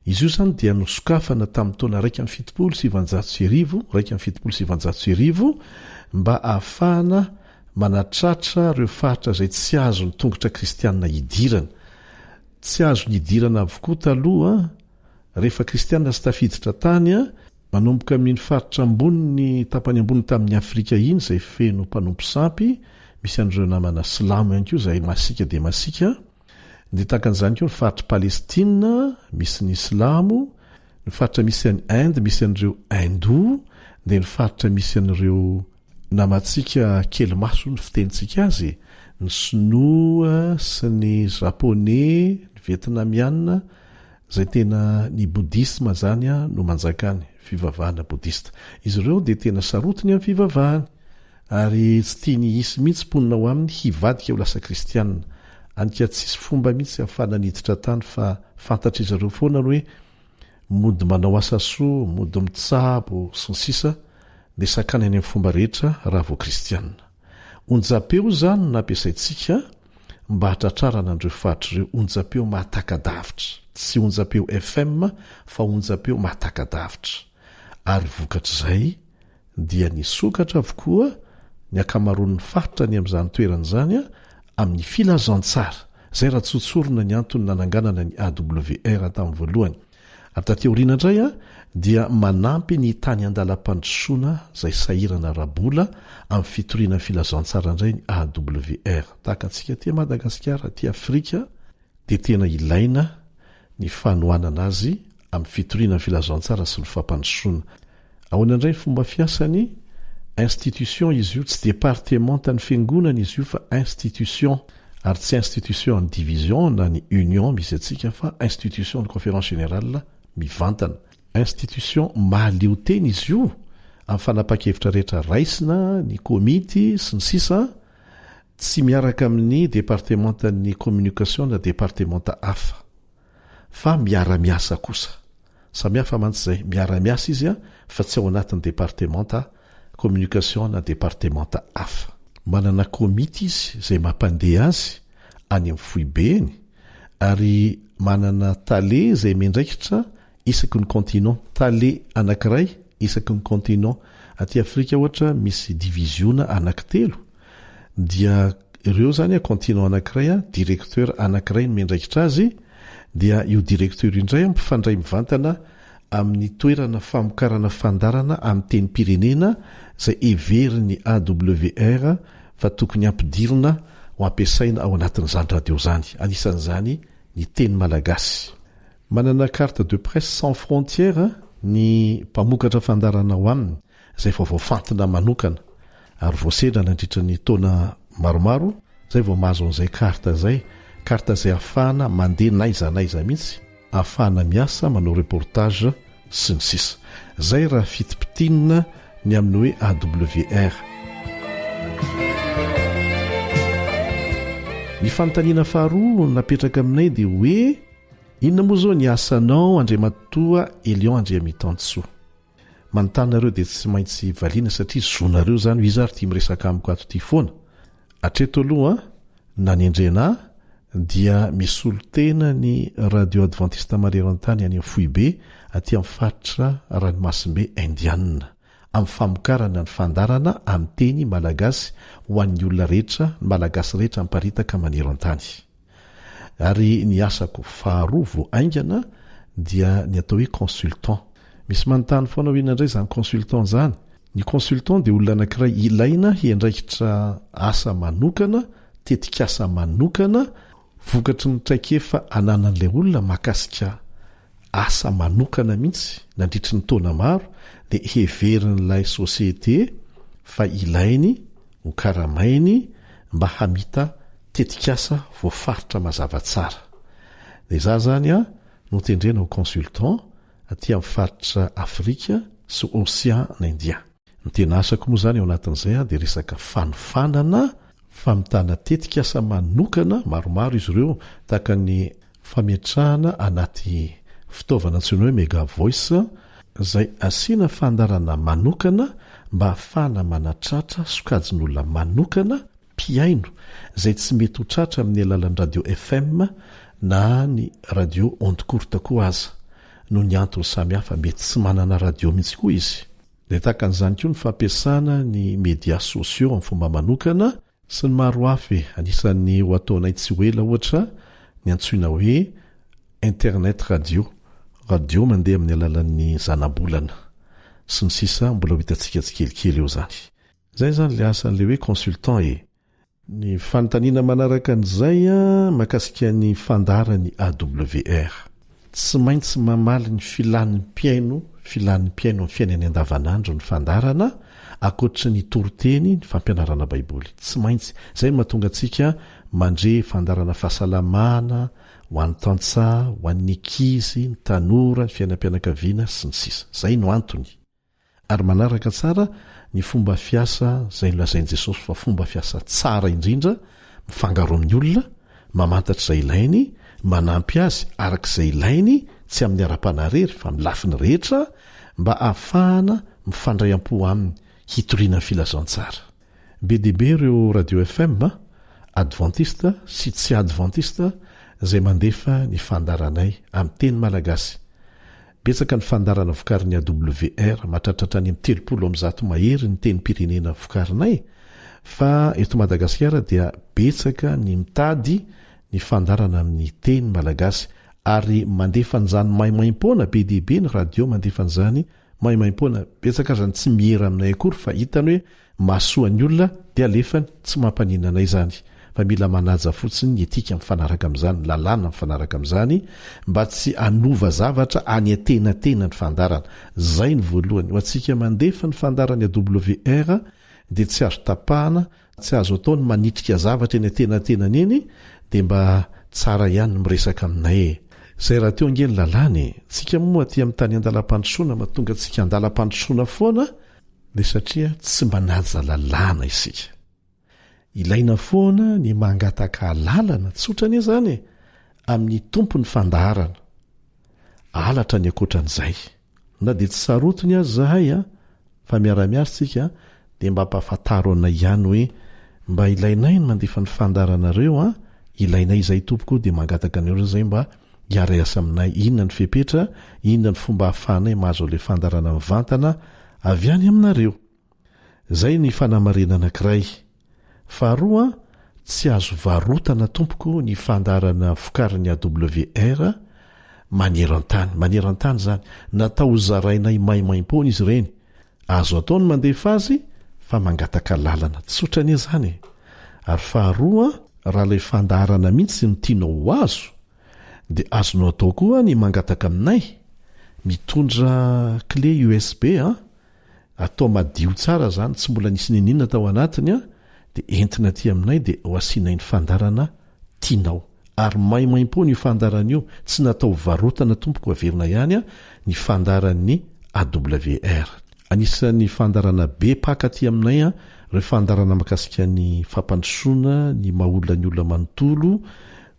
Izy io zany dia nosokafana tamin'ny taona 1770 mba ahafahana manatratra reo faritra izay tsy azo ny tongotra kristianina hidirana. Tsy azo ny hidirana avokoa taloha rehefa kristianina sy tafiditra tany manomboka amin'ny faritra ambony tapany ambony tamin'ny Afrika iny izay feno mpanompo sampy, misy an'ireo namana silamo ihany koa izay masika dia masika. Dia takan'izany koa ny faritra Palestina misy ny silamo, ny faritra misy any Inde misy an'ireo hindou, dia ny faritra misy an'ireo namatsika kely maso ny fitenitsika azy, ny sinoa sy ny japonais, ny vietnamiana, izay tena ny boudisme zany no manjakany fivavahana boudista. Izy ireo dia tena sarotiny amin'ny fivavahany ary tsy tia ny hisy mihitsy mponina ho aminy hivadika ho lasa kristianina. Anika tsisy fomba mihitsy ahafahana niditra tany fa fantatra izy ireo foana hoe mody manao asa soa, mody mitsabo sy ny sisa, dia sakany any amin'ny fomba rehetra raha vo kristianina. Onjam-peo zany nampiasaintsika mba hatratrarana an'ireo faritra ireo, onjam-peo mahatakadavitra, tsy onjam-peo FM fa onjam-peo mahatakadavitra. Ary vokatr'izay dia nisokatra avokoa ny akamaroan'ny faritra ny amin'izany toerana zany amin'ny filazantsara. Zay raha tsotsorona ny antony nananganana ny AWR tamin'ny voalohany. Ary taty aoriana indray dia manampy ny tany andalam-pandrosoana izay sahirana rabola amin'ny fitoriana ny filazantsara indray ny AWR. Tahaka antsika tia Madagasikara, tia Afrika, dia tena ilaina ny fanohanana azy amin'ny fitoriana ny filazantsara sy ny fampandrosoana. Ahoana indray ny fomba fiasany? Institution izy io, tsy département tany fiangonana izy io fa institution, ary tsy institution en division na ny union misy atsika fa institution ny conférence générale mivantana. Institution mahaleo-teny izy io amin'ny fanapa-kevitra rehetra raisina, ny komity sy ny sisa, tsy miaraka amin'ny départementa ny communication na départementa hafa fa miara-miasa kosa. Samihafa mantsy izay, miara-miasa izy fa tsy ao anatin'ny départementa communication na départementa hafa. Manana komity izy izay mampandeha azy any amin'ny foibeny, ary manana tale izay mendraikitra isaky ny continent, tale anankiray isaky ny continent. Aty Afrika ohatra misy divisiona anankitelo, dia ireo zany continent anankiray directeur anankiray ny mendraikitra azy, dia io directeur indray mpifandray mivantana amin'ny toerana famokarana fandarana amin'ny teny pirenena izay everiny AWR fa tokony ampidirina ho ampiasaina ao anatin'izany radio zany. Anisan'izany ny teny malagasy. Manana carte de presse sans frontières ny mpamokatra fandarana ao aminy, izay vao voafantina manokana ary voasedra nandritra ny taona maromaro zay vao mahazo an'izay carte zay ahafahana mandeha naizanaiza mihitsy, ahafahana miasa manao reportage sy ny sisa. Zay raha fitipitinina ny amin'ny hoe AWR. Ny fanontaniana faharoa napetraka aminay dia hoe inona moa zao ny asanao Andriamatoa Elion Andriamitansoa? Manontany dia tsy maintsy valiana satria zonareo zany izy ary tia miresaka amiko ato ity foana. Hatreto aloha na ny Andriana dia misolo tena ny radio adventista maneran-tany any amin'ny Foibe aty amin'ny faritra ranomasimbe indianina, amin'ny famokarana ny fandarana amin'ny teny malagasy ho an'ny olona rehetra, ny malagasy rehetra miparitaka maneran-tany. Ary ny asako faharoa vo aingana dia ny atao hoe consultant. Misy manontany foana hoe inandray zany consultant zany? Ny consultant dia olona anankiray ilaina hiandraikitra asa manokana, tetikasa manokana vokatry ny traikefa ananan'ilay olona mahakasika asa manokana mihitsy nandritry ny taona maro dia heverin'ilay sosiete fa ilainy ho karamainy mba hamita tetikasa voafaritra mazava tsara. Dia izaho zany no tendrena ho consultant aty amin'ny faritra Afrika sy Océan Indien. Ny tena asako moa zany ao anatin'izay dia resaka fanofanana famitana tetikasa manokana maromaro izy ireo tahaka ny fametrahana anaty fitaovana antsoina hoe mega voice izay asiana fandarana manokana mba ahafahana manatratra sokajin'olona manokana piaino izay tsy mety ho tratra amin'ny alalan'ny radio FM na ny radio onde courte koa aza no ny antony samihafa mety tsy manana radio mihitsy koa izy. Dia tahaka an'izany koa ny fampiasana ny médias sociaux amin'ny fomba manokana sy ny maro hafa anisan'ny ho ataonay tsy ho ela ohatra ny antsoina hoe internet radio mandeha amin'ny alalan'ny zanabolana sy ny sisa mbola ho hitantsika tsikelikely eo zany. Zay zany le asan'le hoe consultant ny fanontaniana manaraka an'izay mahakasika ny fandarany AWR. Tsy maintsy mamaly ny filan'ny piaino amin'ny fiainany andavanandro ny fandarana akoatra ny toroteny ny fampianarana baiboly. Tsy maintsy zay mahatonga antsika mandre fandarana fahasalamana ho an'ny tantsaha, ho an'ny ankizy, ny tanora, ny fiainam-pianakaviana sy ny sisa. Zay no antony. Ary manaraka tsara ny fomba fiasa zay nolazain'i Jesosy fa fomba fiasa tsara indrindra mifangaro amin'ny olona, mamantatra izay ilainy, manampy azy arak'izay ilainy, tsy amin'ny ara-panarery fa amin'ny lafiny rehetra mba ahafahana mifandray am-po aminy hitoriana ny filazantsara. Be dia be ireo radio FM adventiste sy tsy adventiste izay mandefa ny fandaranay amin'ny teny malagasy. Betsaka ny fandarana vokarin'ny AWR mahatratratra any amin'ny 300 mahery ny teny pirenena vokarinay, fa eto Madagasikara dia betsaka ny mitady ny fandarana amin'ny teny malagasy ary mandefa an'izany maimaim-poana be dia be ny radio mandefa an'izany maimaim-poana. Betsaka zany tsy mihera aminay akory fa hitany hoe mahasoan'ny olona dia alefany tsy mampanina anay zany. Fa mila manaja fotsiny ny etika mifanaraka amin'izany, lalàna mifanaraka amin'izany mba tsy anova zavatra any atena-tena ny fandarana. Zay ny voalohany. Ho antsika mandefa ny fandarany AWR dia tsy azo tapahana, tsy azo ataony manitrika zavatra eny atena-tenany eny dia mba tsara ihany miresaka aminay. Zay raha teo angeny lalàny, tsika moa aty amin'ny tany andalam-pandrosoana mahatonga antsika andalam-pandrosoana foana dia satria tsy manaja lalàna isika. Ilaina foana ny mangataka lalana tsotrany zany amin'ny tompony fandaharana. Alatra ny akoatran'izay. Na dia tsy sarotiny azy zahay fa miara-miasa tsika dia mba ampahafantaro anay ihany hoe mba ilainay ny mandefa ny fandaranareo ilainay izay tompoko dia mangataka anareo zay mba hiara-iasa aminay. Inona ny fepetra, inona ny fomba hahafahanay mahazo ilay fandarana mivantana avy any aminareo. Zay ny fanamarena anankiray. Faharoa, tsy azo varotana tompoko ny fandarana vokarin'ny AWR maneran-tany zany. Natao zarainay maimaim-poana izy ireny. Azo ataony mandefa azy fa mangataka lalana tsotrany zany. Ary faharoa, raha ilay fandarana mihitsy ny tianao ho azo dia azonao atao koa ny mangataka aminay mitondra clé USB atao madio tsara zany, tsy mbola nisy ninina tao anatiny dia entina ty aminay dia ho asianay ny fandarana tianao. Ary maimaim-po ny fandarana io, tsy natao varotana tompoko averina ihany ny fandaran'ny AWR. Anisan'ny fandarana be paka ty aminay ireo fandarana makasika ny fampandrosoana, ny maha-olona ny olona manontolo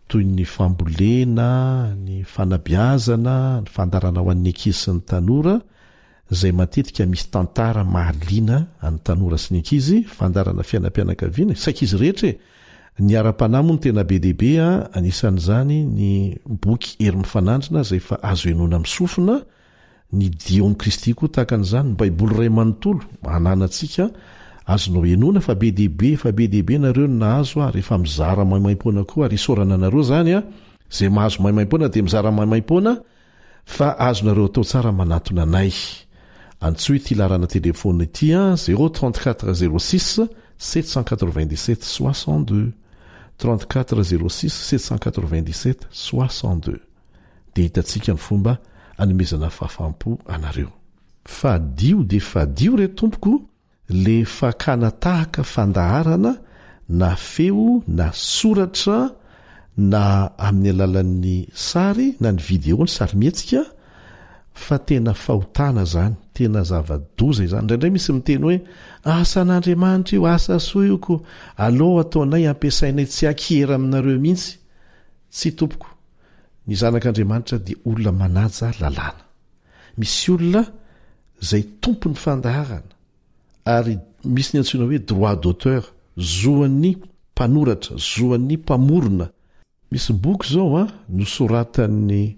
toy ny fambolena, ny fanabiazana, ny fandarana ho an'ny ankizy sy ny tanora izay matetika misy tantara mahaliana any tanora sy ny ankizy, fandarana fiainam-pianakaviana saika izy rehetra. Ny ara-panahy moa ny tena be dia be anisan'izany ny boky hery mifanandrina izay fa azo enona amin'ny sofina, ny diony kristy koa tahaka an'izany, ny baiboly ray manontolo ananantsika azonao enona fa be dia be nareo no nahazo rehefa mizara maimaim-poana koa ary isorana nareo zany zay mahazo maimaim-poana dia mizara maimaim-poana fa azonareo atao tsara manatona anay. Antsoy ity larana telefona ity 034 06 797 62 34 06 797 62 dia hitantsika ny fomba anomezana fahafampo anareo. Fadio dia fadio re tompoko le fakana tahaka fandaharana na feo na soratra na amin'ny alalan'ny sary na ny video ny sarymihetsika fa tena fahotana zany, tena zava-doza izany. Indraindray misy miteny hoe asan'Andriamanitra io, asa soa io ko aloha ataonay ampiasainay tsy akera aminareo mihitsy. Tsy tompoko, ny zanak'Andriamanitra dia olona manaja lalàna. Misy olona zay tompon'ny fandaharana ary misy ny antsoina hoe droit d'auteur, zoan'ny mpanoratra, zoan'ny mpamorona. Misy boky zao nosoratan'ny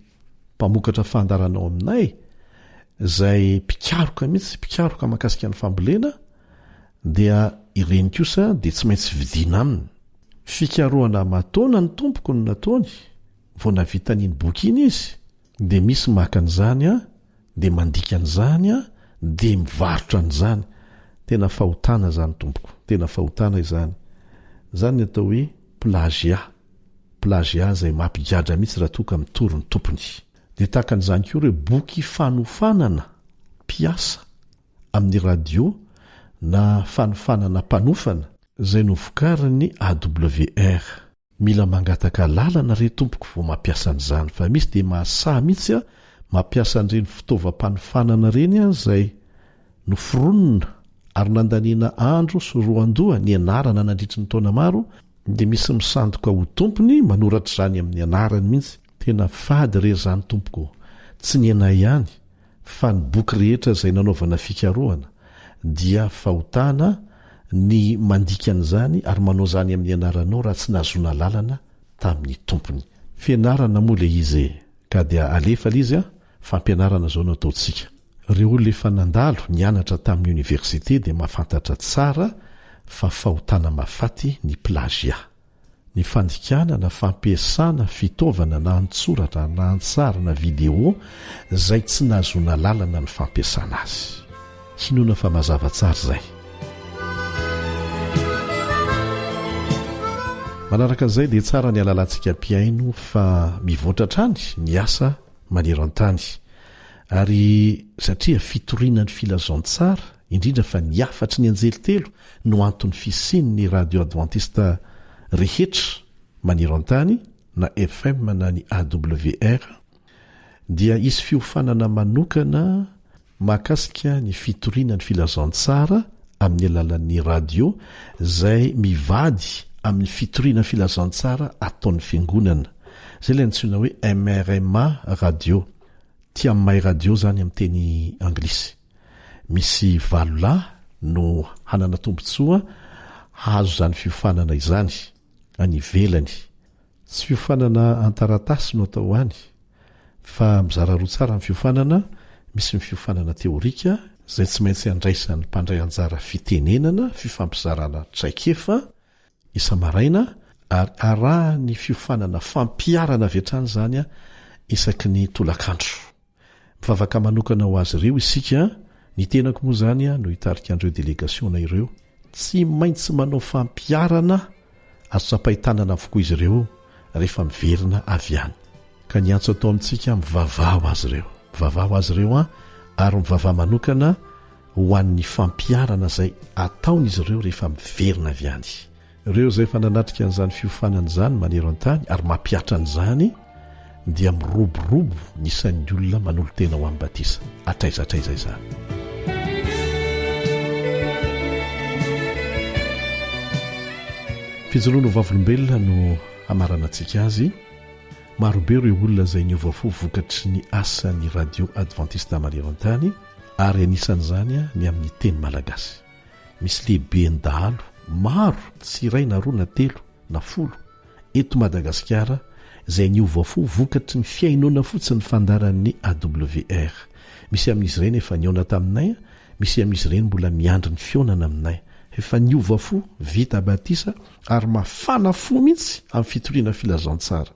mpamokatra fandaharana ao aminay zay pikaroka mihitsy, pikaroka mahakasika ny fambolena, dia ireny kosa dia tsy maintsy vidiana aminy. Fikarohana mataona ny tompoko no nataony vao navitan'iny boky iny izy, dia misy maka an'izany dia mandika an'izany dia mivarotra an'izany. Tena fahotana zany tompoko, tena fahotana izany. Zany atao hoe plagiat, plagiat zay mampigadra mihitsy raha toka mitory ny tompony. Dia tahaka an'izany koa ireo boky fanofanana piasa amin'ny radio na fanofanana mpanofana zay novokariny AWR. Mila mangataka lalana re tompoko vao mampiasa an'izany, fa misy dia mahasaha mihitsy mampiasa an'ireny fitaovam-panofanana reny zay noforonina ary nandaniana andro sy roandoha ny anarana nandritry ny taona maro, dia misy misandoka ho tompony manoratra zany amin'ny anarany mihitsy. Tena fady re zany tompoko, tsy ny anay ihany fa ny boky rehetra zay nanaovana fikarohana dia fahotana ny mandika an'izany ary manao zany amin'ny anaranao raha tsy nahazoana lalana tamin'ny tompony. Fianarana moa le izy ka dia alefa izy fampianarana zao no ataotsika. Reo olona efa nandalo nianatra tamin'ny université dia mahafantatra tsara fa fahotana mafaty ny plagiat. Ny fandikana na fampiasana fitaovana na antsoratra na antsara na video zay tsy nahazoana lalana ny fampiasana azy. Hinoana fa mazava tsara zay. Manaraka an'izay dia tsara ny alalantsika mpiaino fa mivoatra trany ny asa maneran-tany, ary satria fitoriana ny filazantsara indrindra fa ny afatry ny anjely telo no antony fisian'ny radio adventiste rehetra maneran-tany na FM na ny AWR, dia isy fiofanana manokana mahakasika ny fitoriana ny filazantsara amin'ny alalan'ny radio zay mivady amin'ny fitoriana filazantsara ataon'ny fiangonana. Zay ilay antsoina hoe MRMA radio, TMI radio zany amin'ny teny anglisy. Misy valolahy no hanana tombotsoa hazo zany fiofanana izany any ivelany. Tsy fiofanana antaratasy no atao any, fa mizara roa tsara ny fiofanana. Misy ny fiofanana teorika zay tsy maintsy andraisan'ny mpandray anjara fitenenana, fifampizarana traikefa isa-maraina, ary araha ny fiofanana fampiarana avy hatrany zany isaky ny tolakandro. Mivavaka manokana ho azy ireo isika, ny tenako moa zany no hitarika andreo delegasiona ireo tsy maintsy manao fampiarana azo tsapahitanana avokoa izy ireo rehefa miverina avy any. Ka ny antso atao amintsika mivavaho azy ireo, mivavaho azy ireo ary mivavaha manokana ho an'ny fampiarana zay ataon'izy ireo rehefa miverina avy any. Ireo zay fa nanatrika an'izany fiofanana izany maneran-tany ary mampiatra an'izany dia miroborobo nisan'ny olona manolo tena ho amin'ny batisa. Atraizatraiza izany. Fijoroana vavolombelona no hamarana antsika azy. Marobe ireo olona izay niova fo vokatry ny asan'ny radio adventiste maneran-tany ary anisan'izany ny amin'ny teny malagasy. Misy lehibe endahalo maro, tsy iray na roa na telo na folo eto Madagasikara izay niova fo vokatry ny fiainoana fotsiny fandaran'ny AWR. Misy amin'izy ireny efa niona taminay, misy amin'izy ireny mbola miandry ny fionana aminay. Efa niova fo vita batisa ary mafana fo mihitsy amin'ny fitoriana filazantsara.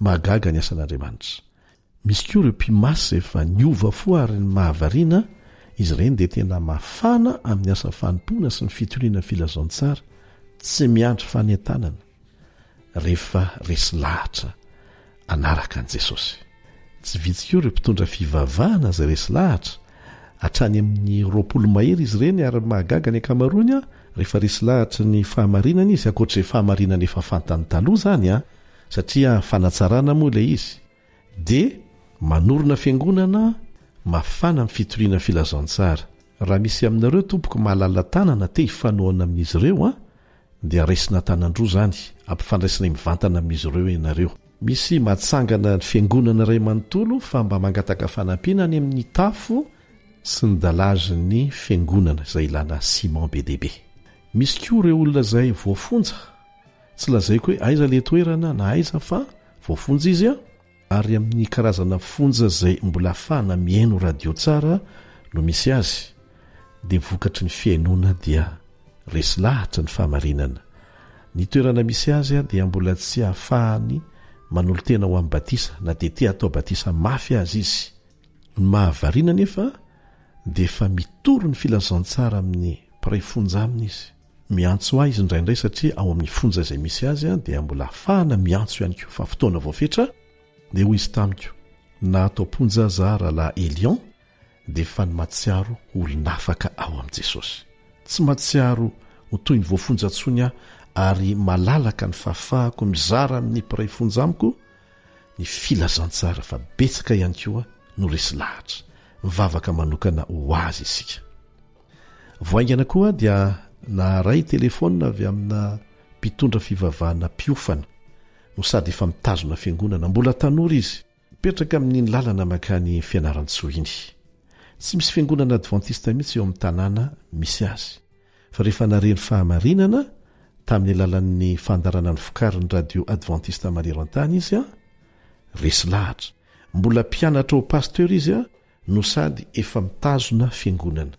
Mahagaga ny asan'Andriamanitra. Misy koa ireo mpimasy efa niova fo ary ny mahavariana, izy ireny dia tena mafana amin'ny asa fanompoana sy ny fitoriana filazantsara, tsy miandry fanentanana. rehefa resy lahatra anaraka an' jesosy. Tsy vitsika eo ireo mpitondra fivavahana zay resy lahatra hatrany amin'ny 20 mahery izy ireny ary mahagaga ny akamaroany a rehefa resy lahatra ny fahamarinana izy akoatra fahamarinana efa fantany taloha zany a satria fanatsarana moa ilay izy dia manorona fiangonana mafana amin'ny fitoriana filazantsara. Raha misy aminareo tompoko mahalala tanana te hifanoana amin'izy ireo a dia resina tanandroa zany ampifandraisina mivantana amin'izy ireo ianareo. Misy matsangana ny fiangonana ray manontolo fa mba mangataka fanampiana any amin'ny tafo sy ny dalaziny fiangonana izay ilana Simon BDB. Misy koa ireo olona izay voafonja tsy lazaiko hoe aiza le toerana na aiza fa voafonja izy a ary amin'ny karazana fonja izay mbola ahafahana mihaino radio tsara no misy azy dia vokatry ny fiainona dia resy lahatra ny fahamarinana. Ny toerana misy azy a dia mbola tsy ahafahany manolo tena ho amin'ny batisa na dia te atao batisa mafy azy izy. Ny mahavarina nefa dia efa mitoro ny filazantsara amin'ny mpiray fonja aminy izy. Miantso ahy izy indraindray satria ao amin'ny fonja izay misy azy a dia mbola ahafahana miantso ihany koa fa fotoana voafetra dia hoy izy tamiko na atao ponja za rahalahy Elion dia efa ny matsiaro olona afaka ao amin'i Jesosy. Tsy matsiaro ho toy ny voafonja ntsony aho ary malalaka ny fahafahako mizara amin'ny mpiray fonja amiko ny filazantsara fa betsaka ihany koa no resy lahatra mivavaka manokana ho azy isika. Voaingana koa dia naharay telefona avy amina mpitondra fivavahana mpiofana no sady efa mitazona fiangonana mbola tanora izy mipetraka amin'iny lalana makany Fianaran-tsoiny. Tsy misy fiangonana adventista mihitsy eo amin'ny tanàna misy azy fa rehefa nareny fahamarinana tamin'ny alalan'ny fandarana ny fokariny radio adventista maneran-tany izy a resy lahatra mbola mpianatra ho pasteur izy a no sady efa mitazona fiangonana.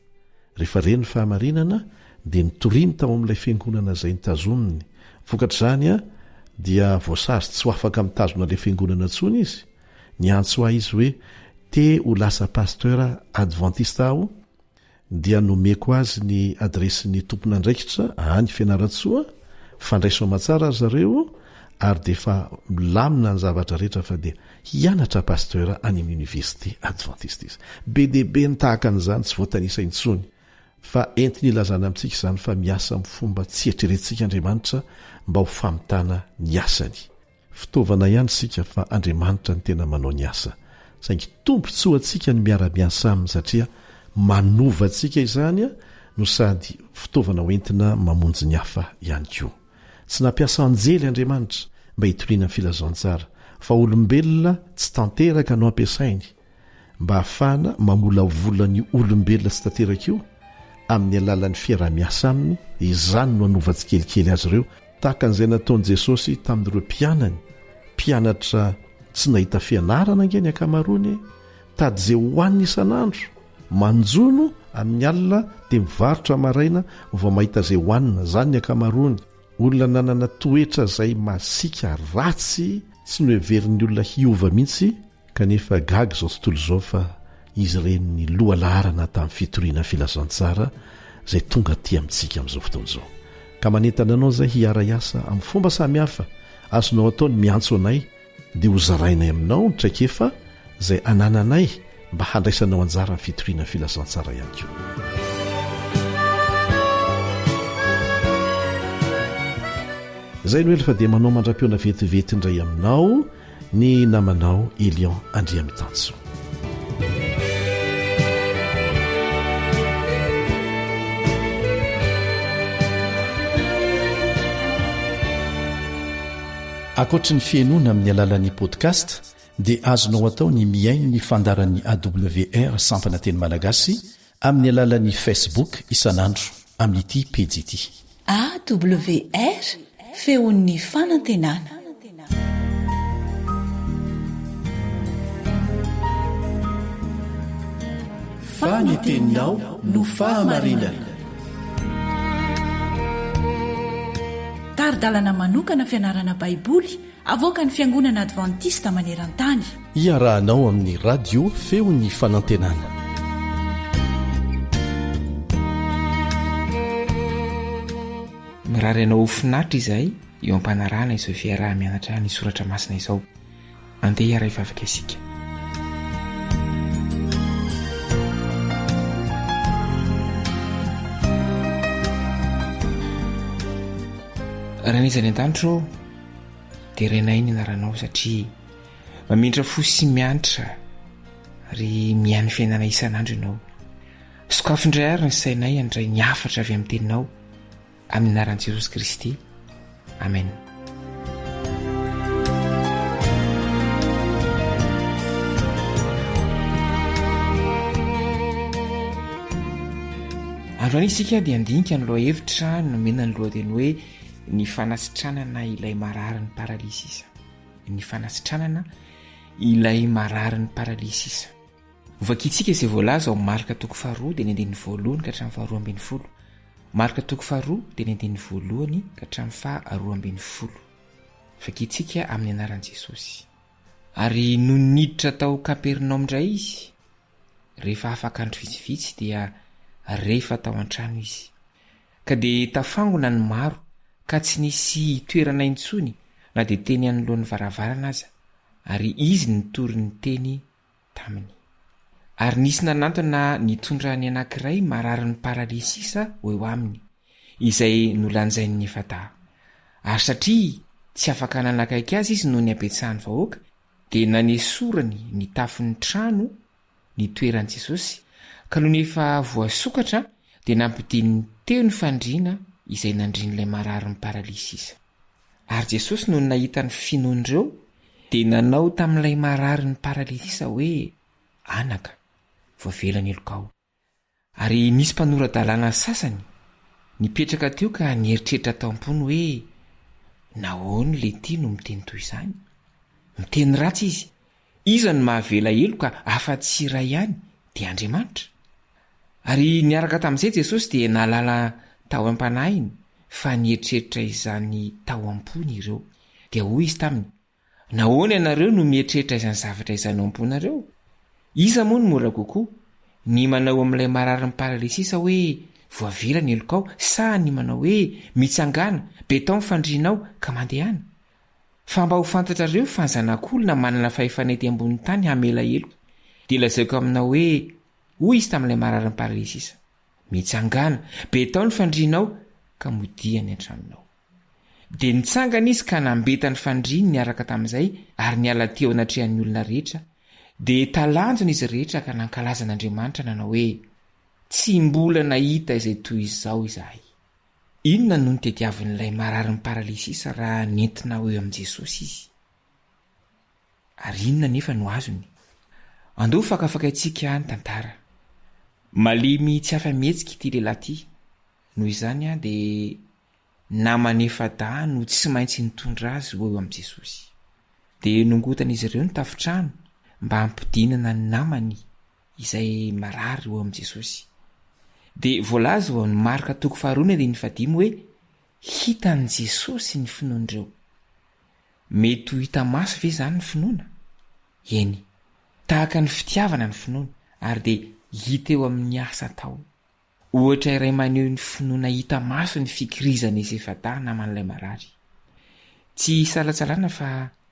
Rehefa reny fahamarinana dia nitoriny tao amin'ilay fiangonana izay nitazoniny. Vokatr'izany a dia voasazy tsy ho afaka mitazona ilay fiangonana ntsony izy. Niantso ahy izy hoe te ho lasa pasteur adventista aho dia nomeko azy ny adresin'ny tompon'andraikitra any Fianaratsoa fandraiso amatsara azy zareo ary dia efa milamina ny zavatra rehetra fa dia hianatra pasteur any amin'ny université adventiste izy. BDB ny tahaka an'izany tsy voatanisa intsony fa entiny ilazana amintsika izany fa miasa amin'ny fomba tsy eritreretintsika Andriamanitra mba ho famitana ny asany. Fitaovana ihany sika fa Andriamanitra ny tena manao ny asa. Saingy tompontsoa antsika ny miara-miasa aminy satria manova antsika izany no sady fitaovana hoentina mamonjy ny hafa ihany koa. Tsy nampiasa anjely Andriamanitra mba hitoriana ny filazantsara fa olombelona tsy tanteraka no ampiasainy mba hafana mamola volany olombelona tsy tanteraka io amin'ny alalan'ny fiara-miasa aminy. Izany no anovantsikelikely azy ireo tahaka an'izay nataon'i Jesosy tamin'ireo mpianany mpianatra tsy nahita fianarana angeny akamaroany tady izay hohaniny isan'andro manjono amin'ny alina dia mivarotra maraina vao mahita izay hohanina zany ny akamaroany. Olona nanana toetra izay masika ratsy tsy no heverin'ny olona hiova mihitsy kanefa gaga izao tontolo izao fa izy ireny ny loha laharana tamin'ny fitoriana filazantsara izay tonga aty amintsika amin'izao fotoana izao. Ka manentana anao izay hiara-iasa amin'ny fomba samihafa azonao ataony miantso anay dia ho zarainay aminao ny traikefa izay anananay mba handraisanao anjara ny fitoriana filazantsara ihany koa. Izay no ela fa dia manao mandra-piona vetivety indray aminao ny namanao Elion Andriamitanso. Ankoatra ny fiainoana amin'ny alalan'ny podcast dia azonao atao ny miaino ny fandaran'ny AWR sampana teny malagasy amin'ny alalan'ny Facebook isanandro amin'ity pejy ity AWR feon'ny fanantenana. Faniteninao no fahamarinana. Taridalana manokana fianarana baiboly avoaka ny fiangonana adventista maneran-tany. Iarahanao amin'ny radio feon'ny fanantenana. Mirary anao ho finaritra izay eo ampanarana izao fiaraha mianatra ny soratra masina izao. Andeha hiara ifafaka isika. Raha nizany an-danitro dia renay ny anaranao satria mamindra fo sy mianatra ary mihaino fiainana isan'andro ianao. Sokafindray ary ny sainay andray ny afatra avy amin'ny teninao amin'ny anaran'i Jesosy Kristy. Amen. Andro anisika dia andinika ny lohahevitra nomena ny lohateny hoe ny fanasitranana ilay marary ny paralysisa. Ny fanasitranana ilay marary ny paralysisa. Vakitsika izay voalaza ao marika toko 2 dia ny andininy voalohany ka hatramin'ny 12. Marika toko 2 dia ny andininy voalohany ka hatramin'ny 12. Vakitsika amin'ny anaran'i Jesosy. Ary no niditra tao Kapernaum indray izy. Rehefa afaka andro vitsivitsy dia rehefa tao an-trano izy. Ka dia tafangona ny maro ka tsy nisy toerana intsony na dia teny anoloan'ny varavarana aza. Ary izy nitory ny teny taminy. Ary nisy nanantona nitondra ny anankiray marary ny paralysisa eo aminy, izay nolanjain'ny fata. Ary satria tsy afaka nanakaiky azy izy noho ny apetsahan'ny vahoaka, dia nanesorany ny tafon'ny trano ny toeran'i Jesosy, ka noho nefa voasokatra dia nampidiny teo ny fandriana izay nandrin'ilay marary ny paralysisa. Ary Jesosy noho nahita ny finoan'ireo dia nanao tamin'ilay marary ny paralysisa hoe anaka, voavelany elokao. Ary nisy mpanorandalàna sasany nipetraka teo ka nieritreritra tao am-pony hoe nahoana le ty no miteny toy izany? Miteny ratsy izy. Iza no mahavela eloka afa-tsy iray ihany dia Andriamanitra? Ary niaraka tamin'izay Jesosy dia nalala tao am-panahiny fa nieritreritra izany tao am-pony ireo. Dia hoy izy taminy, nahoana ianareo no mieritreritra izany zavatra izany ao am-ponareo? Iza moa no mora kokoa, ny manao amin'ilay marary ny paralysisa hoe voavelany elokao, sa ny manao hoe mitsangana betao ny fandrianao ka mandehana? Fa mba ho fantatrareo fa ny zanak'olona manana fahefanety ambony tany hamela eloka, dia lazaiko aminao hoe hoy izy tamin'ilay marary ny paralysisa, mitsangana betao ny fandrianao ka modiany an-tranonao. Dia nitsangana izy ka nambeta ny fandriany niaraka tamin'izay ary niala teo anatrehan'ny olona rehetra. Dia talanjona izy rehetra ka nankalaza an'Andriamanitra nanao hoe tsy mbola nahita izay toy izao izahay. Inona no nitadiavin'ilay marary ny paralysisa raha nentina eo amin'i Jesosy izy? Ary inona nefa no azony? Andao fakafaka itsika ny tantara. Malemy tsy afa-mihetsika ity lehilahy ity. Noho izany dia namany efa-da no tsy maintsy nitondra azy eo amin'i Jesosy. Dia nongotan'izy ireo ny tafitrano mba hampidinana ny namany izay marary eo amin'i Jesosy. Dia voalaza eo amin'ny marika toko 2 dia ny 15 hoe hitan'i Jesosy ny finoan'ireo. Mety ho hita maso ve izany ny finoana? Eny, tahaka ny fitiavana ny finoana ary dia hita eo amin'ny asa tao. Ohatra iray maneho ny finoana hita maso ny fikirizana izy efa-da naman'ilay marary. Tsy salatsalana fa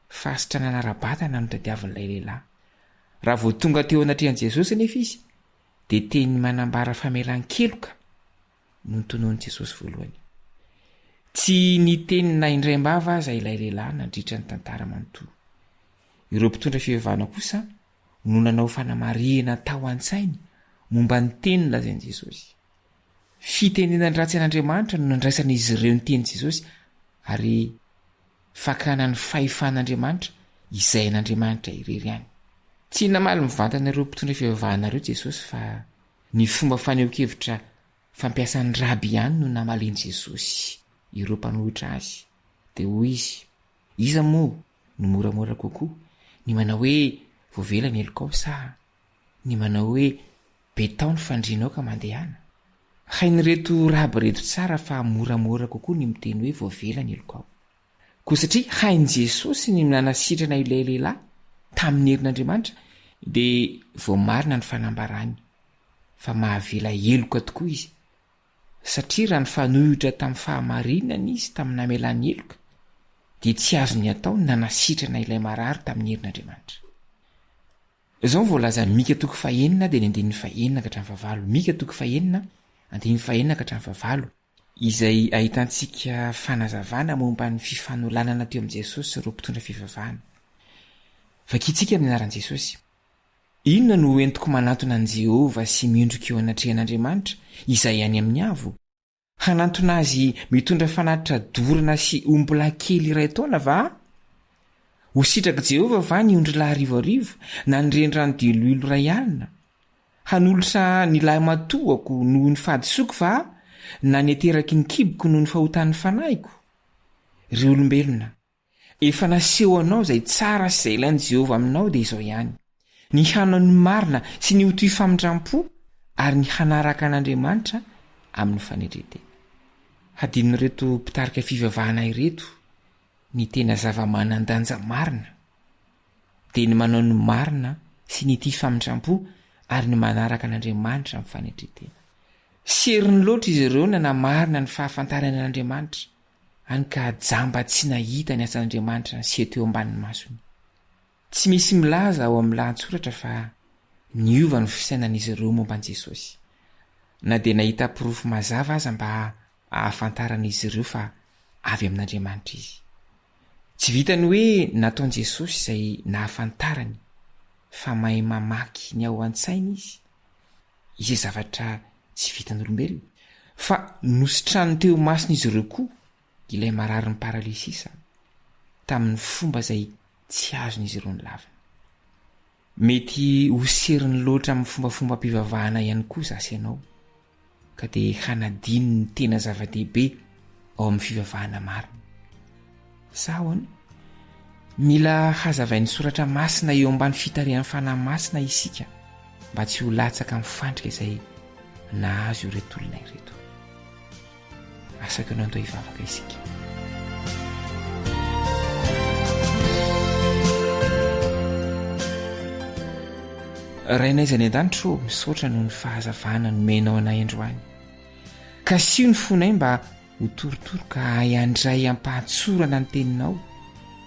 fahasitrana ara-batana no tadiavin'ilay lehilahy. Raha vao tonga teo anatrehan'i Jesosy nefa izy dia teny manambara famelan-keloka no nitonoan'i Jesosy voalohany. Tsy niteny na indray-mbava aza ilay lehilahy nandritra ny tantara manontolo. Ireo mpitondra fivavahana kosa no nanao fanamarihana tao an-tsainy momba ny teny lazain'i Jesosy. Fitenenany ratsy an'Andriamanitra no nandraisan'izy ireo ny tenin'i Jesosy ary fakana ny fahefan'Andriamanitra izay an'Andriamanitra irery ihany. Tsy namaly mivantana ireo mpitondra fivavahana ireo Jesosy fa ny fomba faneho-kevitra fampiasan'ny raby ihany no namaleny Jesosy ireo mpanohitra azy. Dia hoy izy, iza moa no moramora kokoa, ny manao hoe voavelany elokao sa ny manao hoe betao ny fandrianao ka mandehana? Hain'ireto raby reto tsara fa moramora kokoa ny miteny hoe voavelany elokao. Koa satria hain'i Jesosy ny nanasitrana ilay lehilahy tamin'ny herin'Andriamanitra dia voamarina ny fanambarany fa mahavela eloka tokoa izy. Satria raha ny fanohitra tamin'ny fahamarinana izy tamin'ny namelany eloka dia tsy azony atao nanasitrana ilay marary tamin'ny herin'andriamanitra. Izao voalaza Mika 4 dia ny 9 Mika 4 izay ahitantsika fanazavana momba ny fifanolanana teo amin'i Jesosy sy ireo mpitondra fivavahana. Vakitsika amin'ny anaran'i Jesosy. Inona no entiko manantona an' Jehovah sy miondrika eo anatrehan'Andriamanitra izay any amin'ny avo? Hanantona azy mitondra fanatitra dorana sy ombola kely iray taona va? Ho sitraka Jehovah va ny ondry lahy arivoarivo na ny rendrano diloilo ray alina? Hanolotra ny lahy matoako noho ny fadisoko va? Na ny ateraky ny kiboko noho ny fahotan'ny fanahiko? Ry olombelona, efa naseho anao izay tsara sy izay ilain'i Jehovah aminao dia izao ihany: ny hanao ny marina sy ny hotoy famindrampo ary ny hanaraka an'Andriamanitra amin'ny fanetretena. Hadino reto mpitarika fivavahana ireto ny tena zava-manandanja marina dia ny manao ny marina sy ny tia famindrampo ary ny manaraka an'Andriamanitra amin'ny fanetretena. Seriny loatra izy ireo nanamarina ny fahafantarana an'Andriamanitra, hany ka jamba tsy nahita ny asan'Andriamanitra sy teo ambanin'ny masony. Tsy misy milaza ao amin'ny lahatsoratra fa niova ny fisainan'izy ireo momba an'i Jesosy, na dia nahita pirofo mazava aza mba hahafantaran'izy ireo fa avy amin'Andriamanitra izy. Tsy vitany hoe nataon'i Jesosy izay nahafantarany fa mahay mamaky ny ao an-tsainy izy. Izay zavatra tsy vitan'olombelona, fa nositrany teo masina izy ireo koa ilay marary ny paralysisa tamin'ny fomba izay tsy azon'izy ireo ny lavina. Mety ho seriny loatra amin'ny fombafomba mpivavahana ihany koa zasy ianao, ka dia hanadino ny tena zava-dehibe ao amin'ny fivavahana marina. Sahoana, mila hazavain'ny soratra masina eo ambany fitarihan'ny fanahy masina isika mba tsy ho latsaka amin'ny fandrika izay nahazo ireto olona ireto. Asaka anao andao hivavaka isika. Rainay izay ny an-danitro, misaotra noho ny fahazavana nomenao anay androany. Ka sio ny fonay mba ho torotoroka handray ampahatsorana ny teninao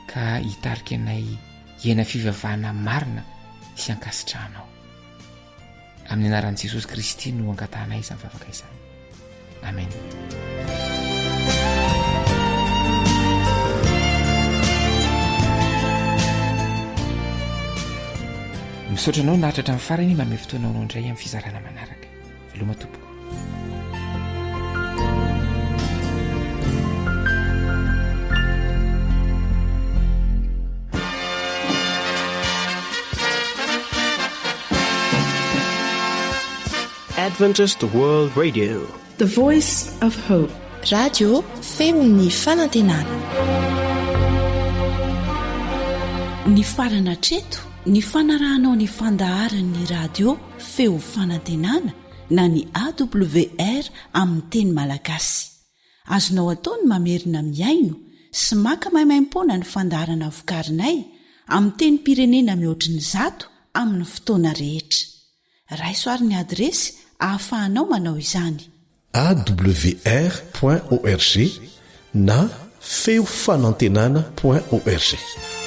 ka hitarika anay hiaina fivavahana marina sy ankasitrahanao. Amin'ny anaran'i Jesosy Kristy no angatanay izany vavaka izany. Amen. Misaotra anao nahatratra amin'ny farany mba mifotoana anao indray amin'ny fizarana manaraka. Veloma tompoko. Adventist World Radio, The Voice of Hope. Radio femon'ny fanantenana. Ny farana treto, ny fanarahanao ny fandaharan'ny radio feo fanantenana na ny AWR amin'ny teny malagasy. Azonao ataony mamerina miaino sy maka maimaim-pona ny fandaharana vokarinay amin'ny teny pirenena mihoatriny 100 amin'ny fotoana rehetra. Raisoaryn'ny adresy ahafahanao manao izany: awr.org na feofanantenana.org.